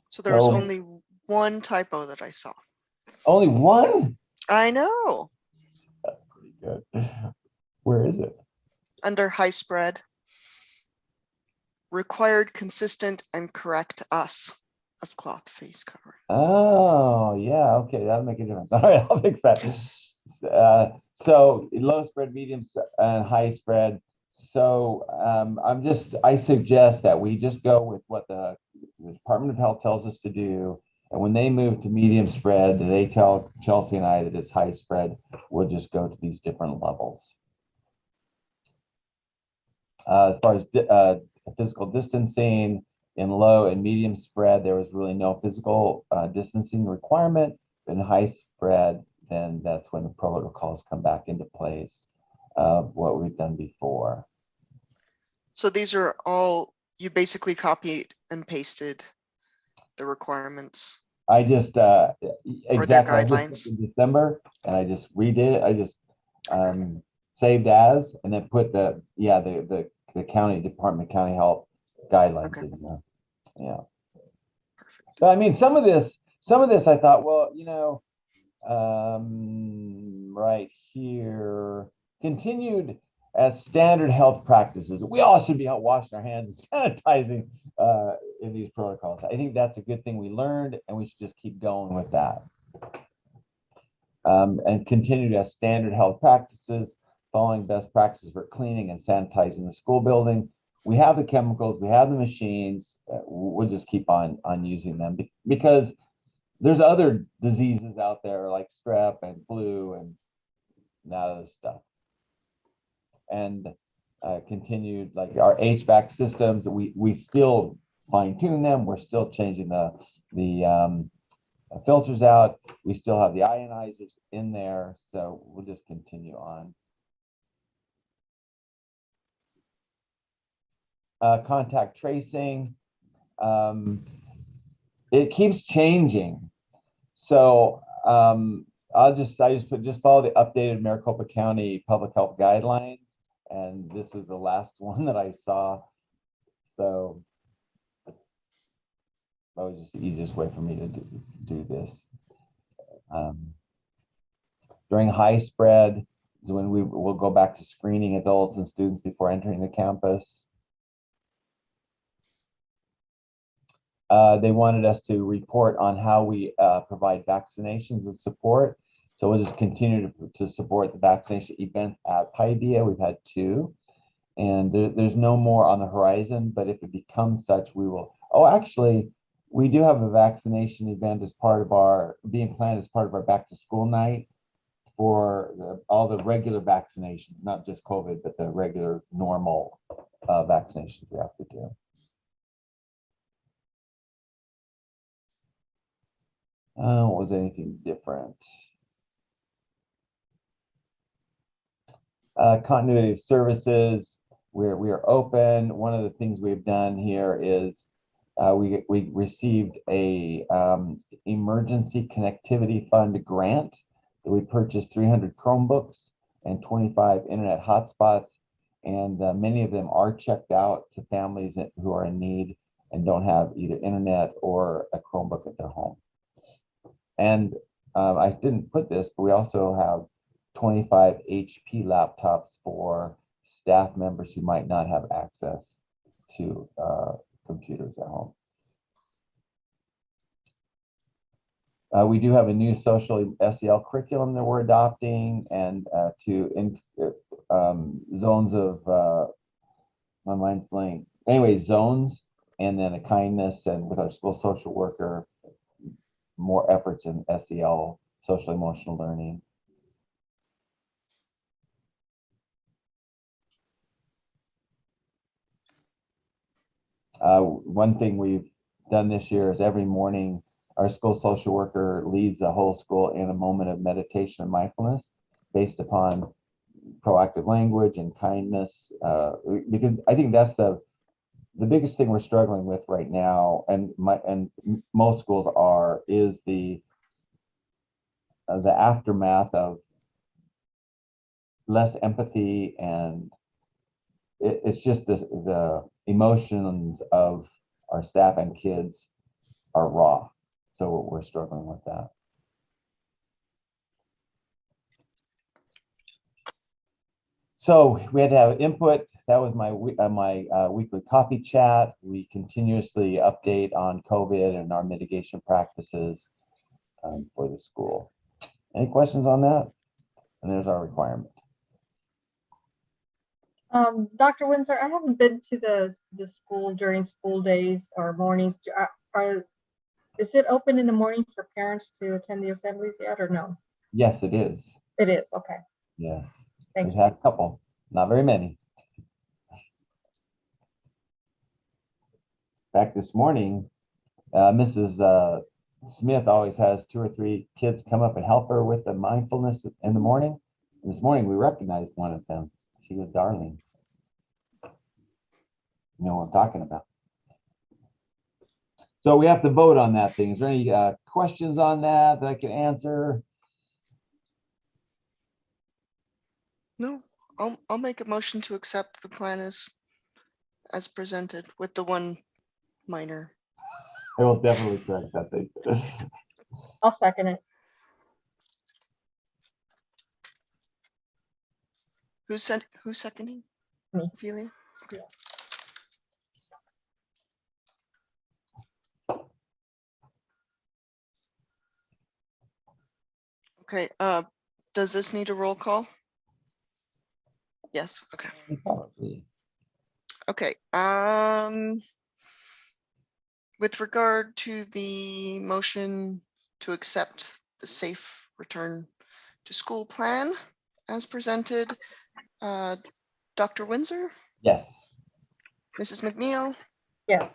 So there was So- only one typo that I saw. Only one? I know. That's pretty good. Where is it? Under high spread. Required consistent and correct us of cloth face covering. Oh, yeah, okay, that'll make a difference. All right, I'll fix that. So low spread, medium and high spread. So I suggest that we just go with what the Department of Health tells us to do. And when they move to medium spread, they tell Chelsea and I that it's high spread. We'll just go to these different levels. As far as physical distancing in low and medium spread, there was really no physical distancing requirement. In high spread, then that's when the protocols come back into place of what we've done before. So these are all, you basically copied and pasted the requirements. I just exactly I just guidelines. in December, and I just redid it. I just saved as, and then put the county department, county health guidelines Okay. in there. Yeah. Perfect. But I mean, some of this I thought, well, right here, continued as standard health practices. We all should be out washing our hands and sanitizing in these protocols. I think that's a good thing we learned, and we should just keep going with that. And continued as standard health practices, following best practices for cleaning and sanitizing the school building. We have the chemicals, we have the machines. We'll just keep on using them because there's other diseases out there like strep and flu and that other stuff. And continued like our HVAC systems. We still fine tune them. We're still changing the filters out. We still have the ionizers in there, so we'll just continue on. Contact tracing, it keeps changing. So I just follow the updated Maricopa County Public Health Guidelines, and this is the last one that I saw. So that was just the easiest way for me to do this. During high spread is when we will go back to screening adults and students before entering the campus. They wanted us to report on how we provide vaccinations and support. So we'll just continue to support the vaccination events at Paideia. We've had 2, and there's no more on the horizon, but if it becomes such, we will. Oh, actually, we do have a vaccination event as part of being planned as part of our back to school night for all the regular vaccinations, not just COVID, but the regular normal vaccinations we have to do. Was anything different? Continuity of services. We are open. One of the things we've done here is we received a emergency connectivity fund grant that we purchased 300 Chromebooks and 25 internet hotspots, and many of them are checked out to families who are in need and don't have either internet or a Chromebook at their home. And I didn't put this, but we also have 25 HP laptops for staff members who might not have access to computers at home. We do have a new social SEL curriculum that we're adopting, and zones of, my mind's blank. Anyway, zones, and then a kindness, and with our school social worker, more efforts in SEL, social emotional learning. One thing we've done this year is every morning our school social worker leads the whole school in a moment of meditation and mindfulness based upon proactive language and kindness, because I think that's the biggest thing we're struggling with right now, and most schools is the aftermath of less empathy, and it's just the emotions of our staff and kids are raw. So we're struggling with that. So we had to have input. That was my weekly coffee chat. We continuously update on COVID and our mitigation practices for the school. Any questions on that? And there's our requirement. Dr. Winsor, I haven't been to the school during school days or mornings. Is it open in the morning for parents to attend the assemblies yet, or no? Yes, it is. It is, okay. Yes. Thank We've you. had a couple, not very many. In fact, this morning, Mrs. Smith always has 2 or 3 kids come up and help her with the mindfulness in the morning. And this morning, we recognized one of them. She was Darlene. You know what I'm talking about. So we have to vote on that thing. Is there any questions on that I can answer? No, I'll make a motion to accept the plan as presented with the one minor. I will definitely correct that thing. I'll second it. Who's seconding? Me. Ophelia? Okay. Okay, does this need a roll call? Yes, okay. Probably. Okay, with regard to the motion to accept the safe return to school plan as presented, Dr. Winsor, Yes. Mrs. McNeill, Yes.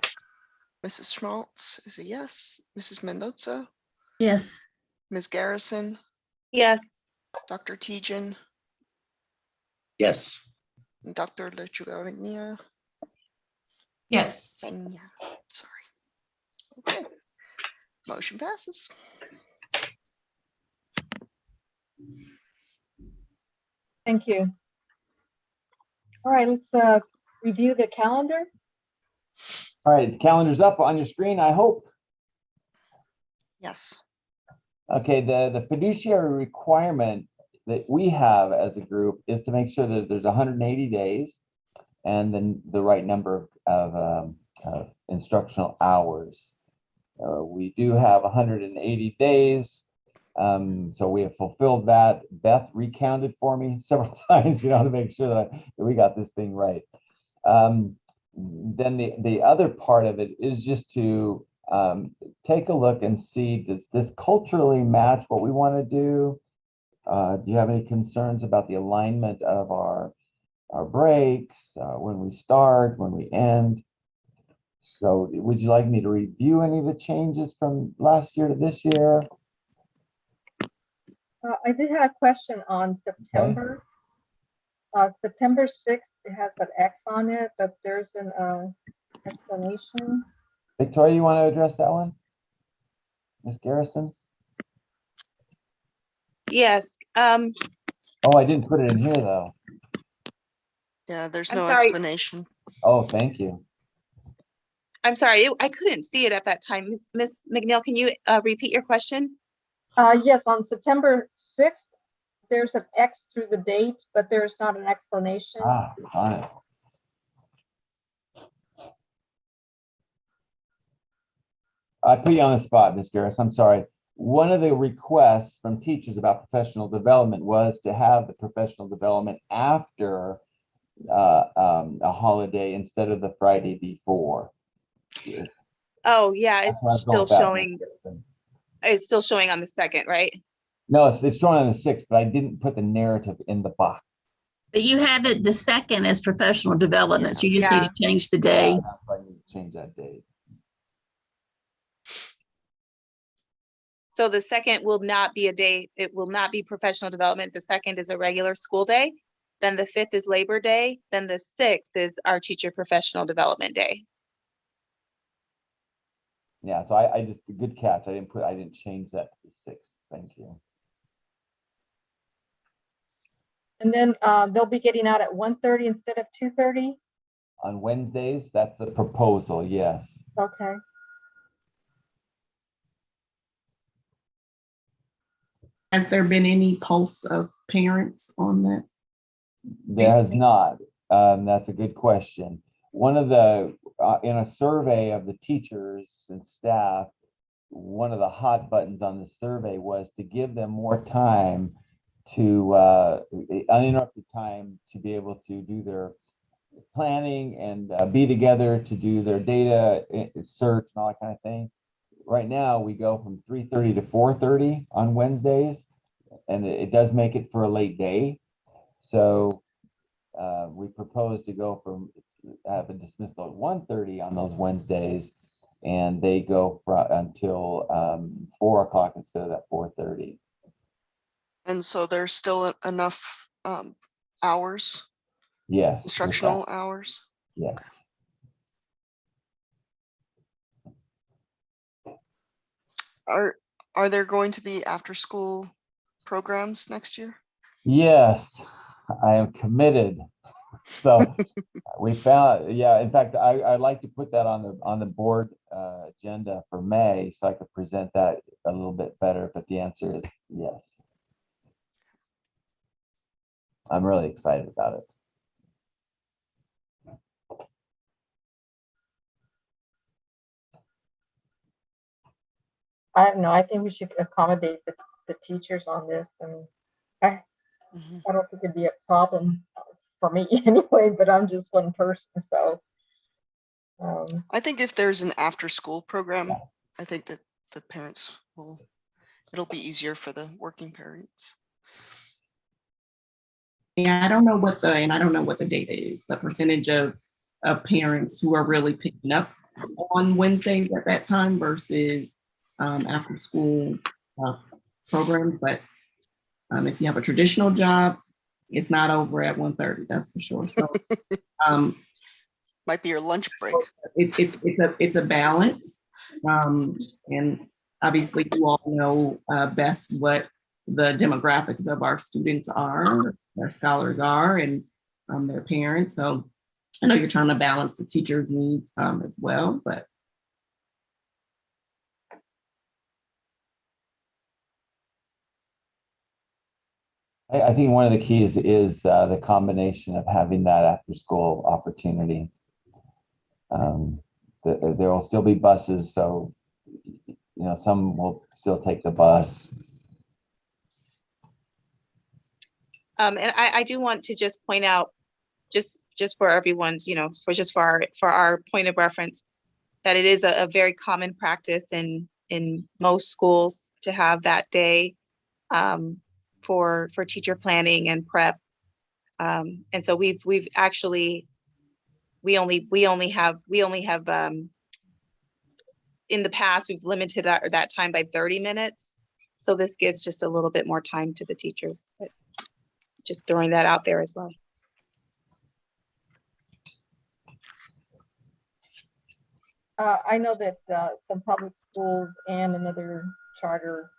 Mrs. Schmaltz is a yes, Mrs. Mendonca, Yes. Ms. Garrison, Yes. Dr. Tietgen, Yes. and Dr. Lechuga-Pena. Yes. Sorry. Okay. Motion passes. Thank you. All right, let's review the calendar. All right, the calendar's up on your screen, I hope. Yes. Okay, the fiduciary requirement that we have as a group is to make sure that there's 180 days and then the right number of instructional hours. We do have 180 days, so we have fulfilled that. Beth recounted for me several times, to make sure that we got this thing right. Then the other part of it is just to take a look and see, does this culturally match what we want to do? Do you have any concerns about the alignment of our breaks, when we start, when we end? So would you like me to review any of the changes from last year to this year? I did have a question on September. September 6th, it has an X on it, but there's an explanation. Victoria, you want to address that one? Ms. Garrison? Yes. Oh, I didn't put it in here though. Yeah, there's I'm no sorry. explanation. Oh, thank you. I'm sorry, I couldn't see it at that time. Miss McNeill, can you repeat your question? Yes, on September 6th, there's an X through the date, but there's not an explanation. Ah, on it. I put you on the spot, Ms. Garris. I'm sorry. One of the requests from teachers about professional development was to have the professional development after a holiday instead of the Friday before. Yes. Oh, yeah, That's what I was it's going still back, showing. Ms. Garrison. It's still showing on the 2nd, right? No, it's showing on the 6th, but I didn't put the narrative in the box. But you have it the 2nd as professional development, so you just Yeah. need to change the day. Yeah, that's why I need to change that date. So the 2nd will not be a day. It will not be professional development. The 2nd is a regular school day. Then the 5th is Labor Day. Then the 6th is our teacher professional development day. Yeah, so I just, good catch. I didn't change that to the 6th. Thank you. And then they'll be getting out at 1:30 instead of 2:30. On Wednesdays, that's the proposal, yes. Okay. Has there been any pulse of parents on that? There has not. That's a good question. One of the, in a survey of the teachers and staff, one of the hot buttons on the survey was to give them more time to, uninterrupted time to be able to do their planning and be together to do their data search and all that kind of thing. Right now, we go from 3:30 to 4:30 on Wednesdays, and it does make it for a late day. So we propose to go from have a dismissal at 1:30 on those Wednesdays, and they go until 4 o'clock instead of that 4:30. And so there's still enough hours, Yes. instructional hours. Yes. Are there going to be after school programs next year? Yes. I am committed. So we found, yeah, in fact, I'd like to put that on the board agenda for May, so I could present that a little bit better, but the answer is yes. I'm really excited about it. I don't know, I think we should accommodate the teachers on this, and I don't think it'd be a problem for me anyway, but I'm just one person, so. I think if there's an after-school program, I think that the parents it'll be easier for the working parents. Yeah, I don't know what the data is, the percentage of parents who are really picking up on Wednesdays at that time versus after school programs. But if you have a traditional job, it's not over at 1:30, that's for sure. So Might be your lunch break. It's a balance. And obviously you all know best what the demographics of our students are, their scholars are, and their parents. So I know you're trying to balance the teachers' needs as well, but. I think one of the keys is the combination of having that after school opportunity. There will still be buses, so some will still take the bus. And I do want to just point out, just for everyone's, for our point of reference, that it is a very common practice in most schools to have that day for teacher planning and prep. And so we've actually, we only have in the past, we've limited that time by 30 minutes. So this gives just a little bit more time to the teachers, but just throwing that out there as well. I know that some public schools and another charter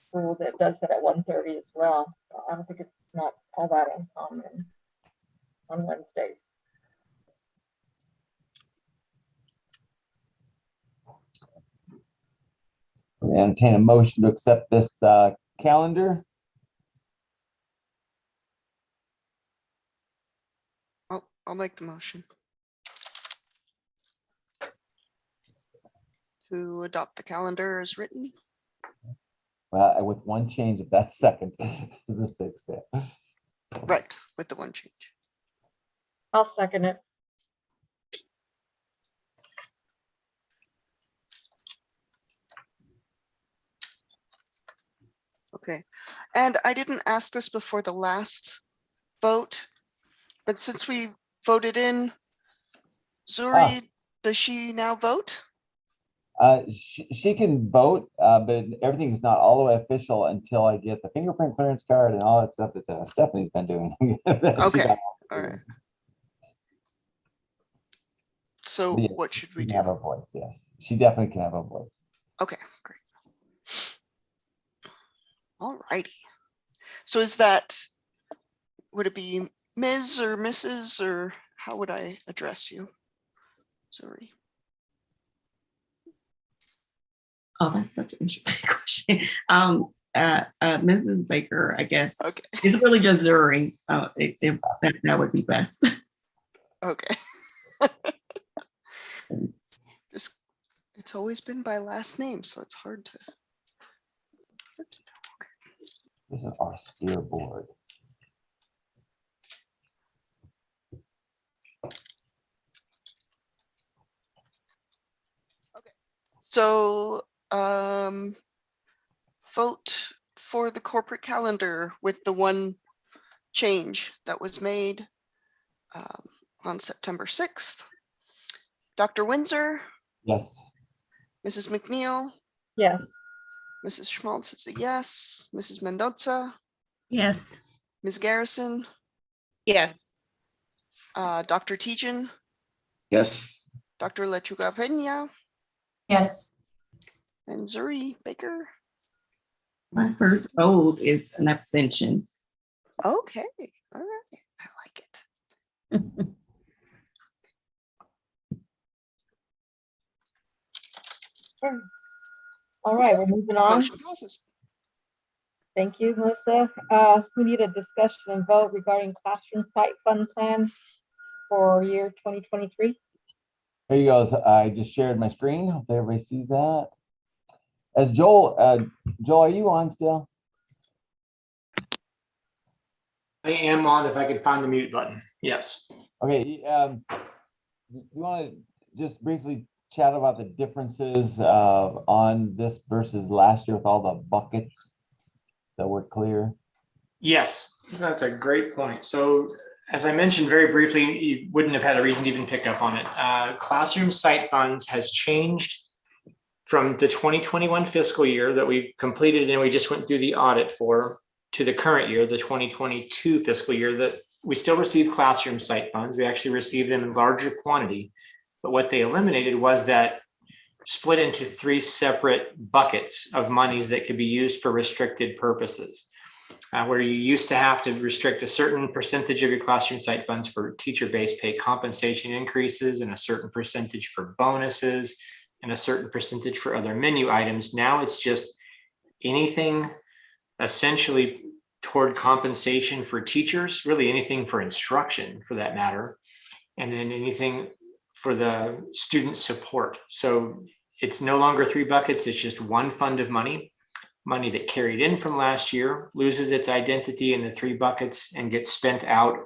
school that does it at 1:30 as well. So I don't think it's not all that uncommon on Wednesdays. I entertain a motion to accept this calendar. I'll make the motion to adopt the calendar as written. With one change, if that's second to the 6th. Yeah. Right, with the one change. I'll second it. Okay, and I didn't ask this before the last vote, but since we voted in Zuri, does she now vote? She can vote, but everything's not all the way official until I get the fingerprint clearance card and all that stuff that Stephanie's been doing. Okay, all right. So Yeah, what should we she can do? have a voice, yes. She definitely can have a voice. Okay, great. All righty. So would it be Ms. or Mrs. or how would I address you? Sorry. Oh, that's such an interesting question. Mrs. Baker, I guess. Okay. It's really just Zuri. If that would be best. Okay. It's always been by last name, so it's hard to. This is our steer board. Okay. So vote for the corporate calendar with the one change that was made on September 6th. Dr. Winsor? Yes. Mrs. McNeill? Yes. Mrs. Schmaltz is a yes. Mrs. Mendonca? Yes. Ms. Garrison? Yes. Dr. Tietgen? Yes. Dr. Lechuga-Pena? Yes. And Zuri Baker? My first vote is an abstention. Okay. I like it. All right, we're moving on. Motion passes. Thank you, Melissa. We need a discussion and vote regarding classroom site fund plan for year 2023. There you go. I just shared my screen. Hope everybody sees that. As Joel, Joel, are you on still? I am on if I could find the mute button. Yes. Okay. You want to just briefly chat about the differences on this versus last year with all the buckets, so we're clear? Yes, that's a great point. So as I mentioned very briefly, you wouldn't have had a reason to even pick up on it. Classroom site funds has changed from the 2021 fiscal year that we've completed and we just went through the audit for, to the current year, the 2022 fiscal year, that we still receive classroom site funds. We actually receive them in larger quantity. But what they eliminated was that split into 3 separate buckets of monies that could be used for restricted purposes. Where you used to have to restrict a certain percentage of your classroom site funds for teacher-based pay compensation increases and a certain percentage for bonuses and a certain percentage for other menu items. Now it's just anything essentially toward compensation for teachers, really anything for instruction for that matter, and then anything for the student support. So it's no longer 3 buckets, it's just one fund of money that carried in from last year, loses its identity in the 3 buckets and gets spent out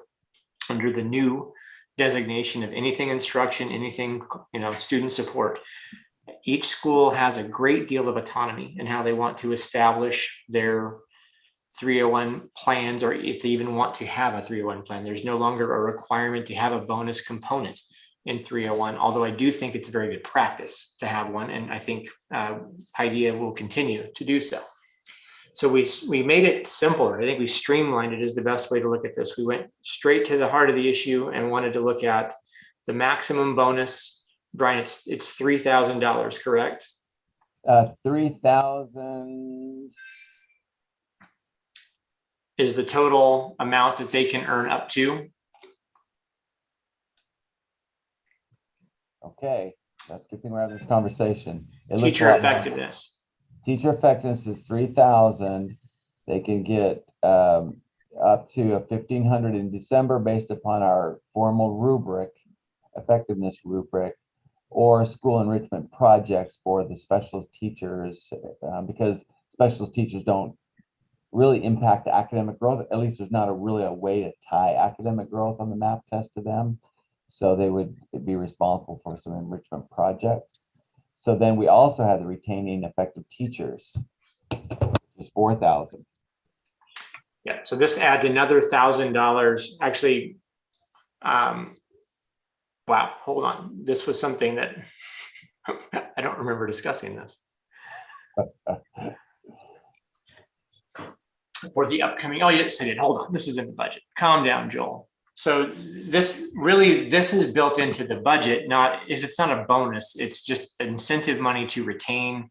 under the new designation of anything instruction, anything, student support. Each school has a great deal of autonomy in how they want to establish their 301 plans, or if they even want to have a 301 plan. There's no longer a requirement to have a bonus component in 301, although I do think it's a very good practice to have one, and I think Paideia will continue to do so. So we made it simpler. I think we streamlined it is the best way to look at this. We went straight to the heart of the issue and wanted to look at the maximum bonus. Brian, it's $3,000, correct? 3,000 is the total amount that they can earn up to. Okay, that's a good thing we're having this conversation. It looks Teacher a lot more. effectiveness. Teacher effectiveness is 3,000. They can get up to a 1,500 in December based upon our formal rubric, effectiveness rubric, or school enrichment projects for the specialist teachers, because specialist teachers don't really impact academic growth. At least there's not really a way to tie academic growth on the MAP test to them. So they would be responsible for some enrichment projects. So then we also have the retaining effective teachers, which is 4,000. Yeah, so this adds another $1,000. Actually, wow, hold on. This was something that I don't remember discussing this. For the upcoming, oh yes, I did. Hold on, this is in the budget. Calm down, Joel. So this is built into the budget. It's not a bonus. It's just incentive money to retain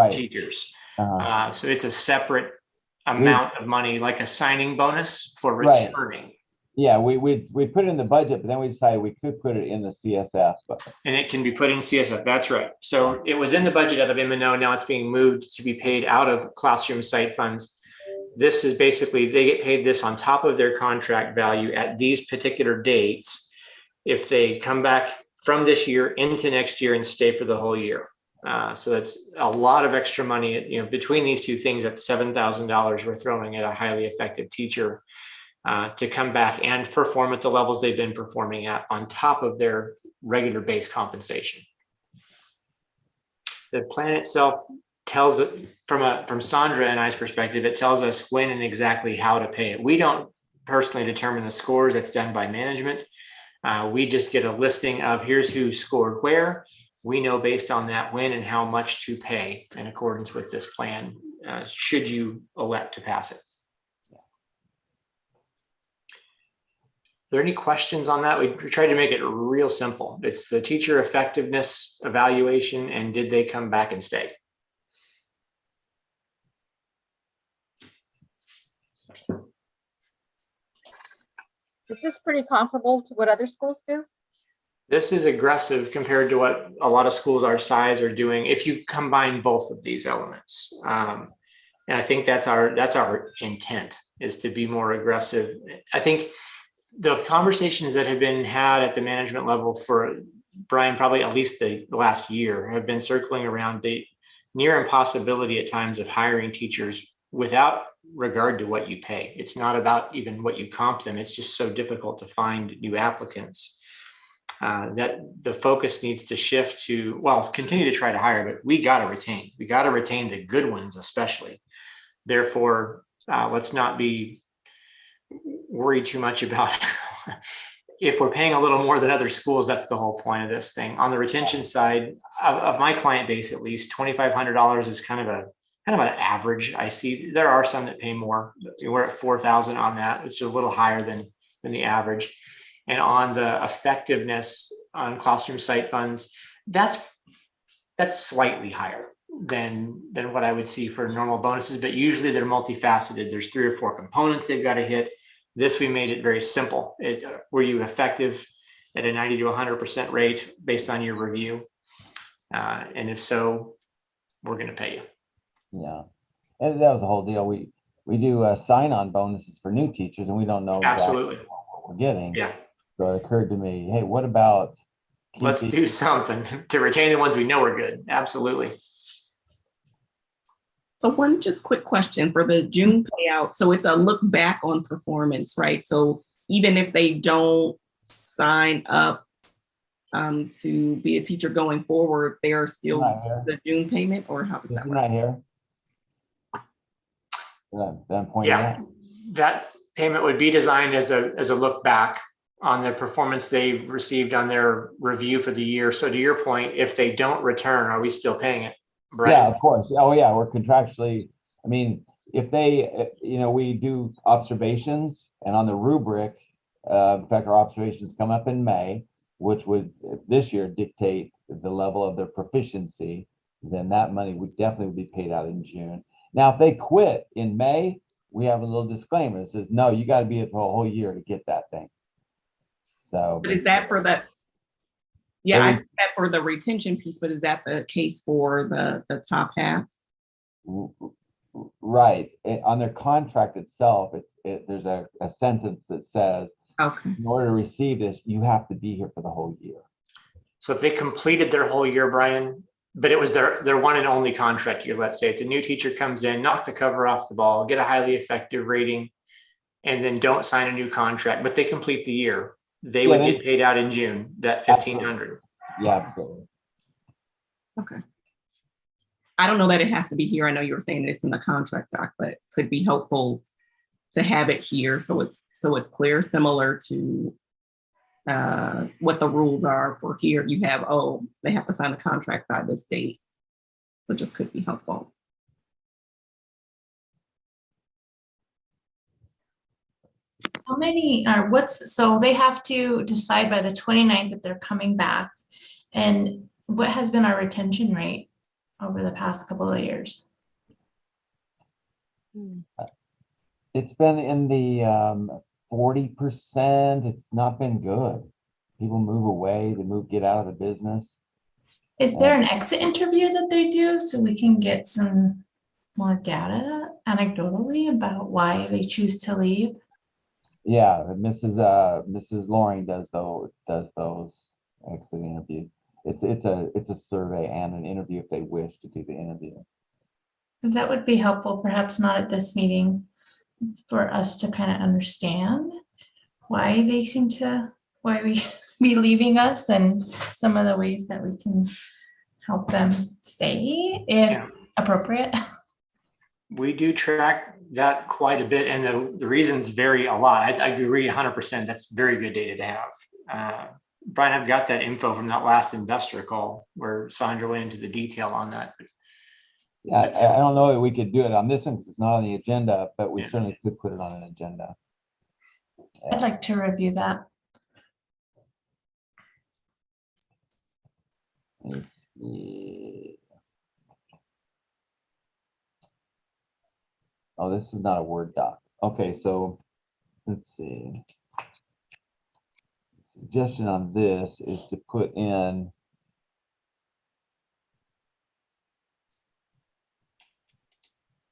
teachers. So it's a separate amount of money, like a signing bonus for returning. Right. Yeah, we put it in the budget, but then we decided we could put it in the CSF. And it can be put in CSF. That's right. So it was in the budget out of M&O. Now it's being moved to be paid out of classroom site funds. This is basically, they get paid this on top of their contract value at these particular dates if they come back from this year into next year and stay for the whole year. So that's a lot of extra money. Between these two things, that's $7,000 we're throwing at a highly effective teacher to come back and perform at the levels they've been performing at on top of their regular base compensation. The plan itself tells it from Sandra and I's perspective, it tells us when and exactly how to pay it. We don't personally determine the scores. That's done by management. We just get a listing of here's who scored where. We know based on that when and how much to pay in accordance with this plan, should you elect to pass it. Are there any questions on that? We tried to make it real simple. It's the teacher effectiveness evaluation and did they come back and stay? Is this pretty comparable to what other schools do? This is aggressive compared to what a lot of schools our size are doing if you combine both of these elements. And I think that's our intent, is to be more aggressive. I think the conversations that have been had at the management level for Brian, probably at least the last year, have been circling around the near impossibility at times of hiring teachers without regard to what you pay. It's not about even what you comp them. It's just so difficult to find new applicants. That the focus needs to shift to, well, continue to try to hire, but we got to retain. We got to retain the good ones, especially. Therefore, let's not be worried too much about if we're paying a little more than other schools. That's the whole point of this thing. On the retention side of my client base, at least $2,500 is kind of an average. I see there are some that pay more. We're at $4,000 on that, which is a little higher than the average. And on the effectiveness on classroom site funds, that's slightly higher than what I would see for normal bonuses, but usually they're multifaceted. There's 3 or 4 components they've got to hit. This, we made it very simple. Were you effective at a 90 to 100% rate based on your review? And if so, we're going to pay you. Yeah, and that was the whole deal. We do sign-on bonuses for new teachers, and we don't know exactly Absolutely. what we're getting. Yeah. So it occurred to me, hey, what about Let's do something to retain the ones we know are good. Absolutely. So one just quick question for the June payout. So it's a look back on performance, right? So even if they don't sign up to be a teacher going forward, they are still the June payment, or how does that work? Not here. That point. Yeah, that payment would be designed as a look back on the performance they received on their review for the year. So to your point, if they don't return, are we still paying it? Right? Yeah, of course. Oh yeah, we're contractually. I mean, if they, we do observations, and on the rubric, in fact, our observations come up in May, which would this year dictate the level of their proficiency. Then that money would definitely be paid out in June. Now, if they quit in May, we have a little disclaimer that says, no, you got to be here for a whole year to get that thing. So, but is that for the? Yeah, I see that for the retention piece, but is that the case for the top half? Right. On their contract itself, there's a sentence that says, okay, in order to receive this, you have to be here for the whole year. So if they completed their whole year, Brian, but it was their one and only contract year, let's say it's a new teacher comes in, knock the cover off the ball, get a highly effective rating, and then don't sign a new contract, but they complete the year, they would get paid out in June, that $1,500. Yeah, absolutely. Okay. I don't know that it has to be here. I know you were saying it's in the contract doc, but it could be helpful to have it here so it's clear, similar to what the rules are for here. You have, they have to sign the contract by this date. So just could be helpful. How many are so they have to decide by the 29th if they're coming back, and what has been our retention rate over the past couple of years? It's been in the 40%. It's not been good. People move away, get out of the business. Is there an exit interview that they do so we can get some more data anecdotally about why they choose to leave? Yeah, Mrs. Loring does those exit interviews. It's a survey and an interview if they wish to do the interview. Because that would be helpful, perhaps not at this meeting, for us to kind of understand why they seem to be leaving us and some of the ways that we can help them stay if appropriate. We do track that quite a bit, and the reasons vary a lot. I agree 100%. That's very good data to have. Brian, I've got that info from that last investor call where Sandra went into the detail on that. Yeah, I don't know if we could do it on this one because it's not on the agenda, but we certainly could put it on an agenda. I'd like to review that. Let's see. Oh, this is not a Word doc. Okay, so let's see. suggestion on this is to put in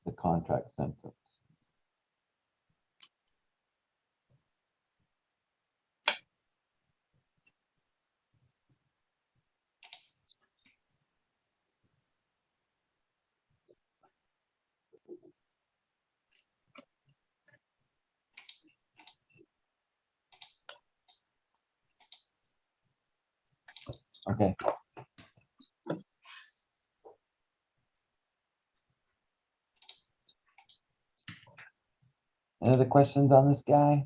the contract sentence. Okay. Any other questions on this guy?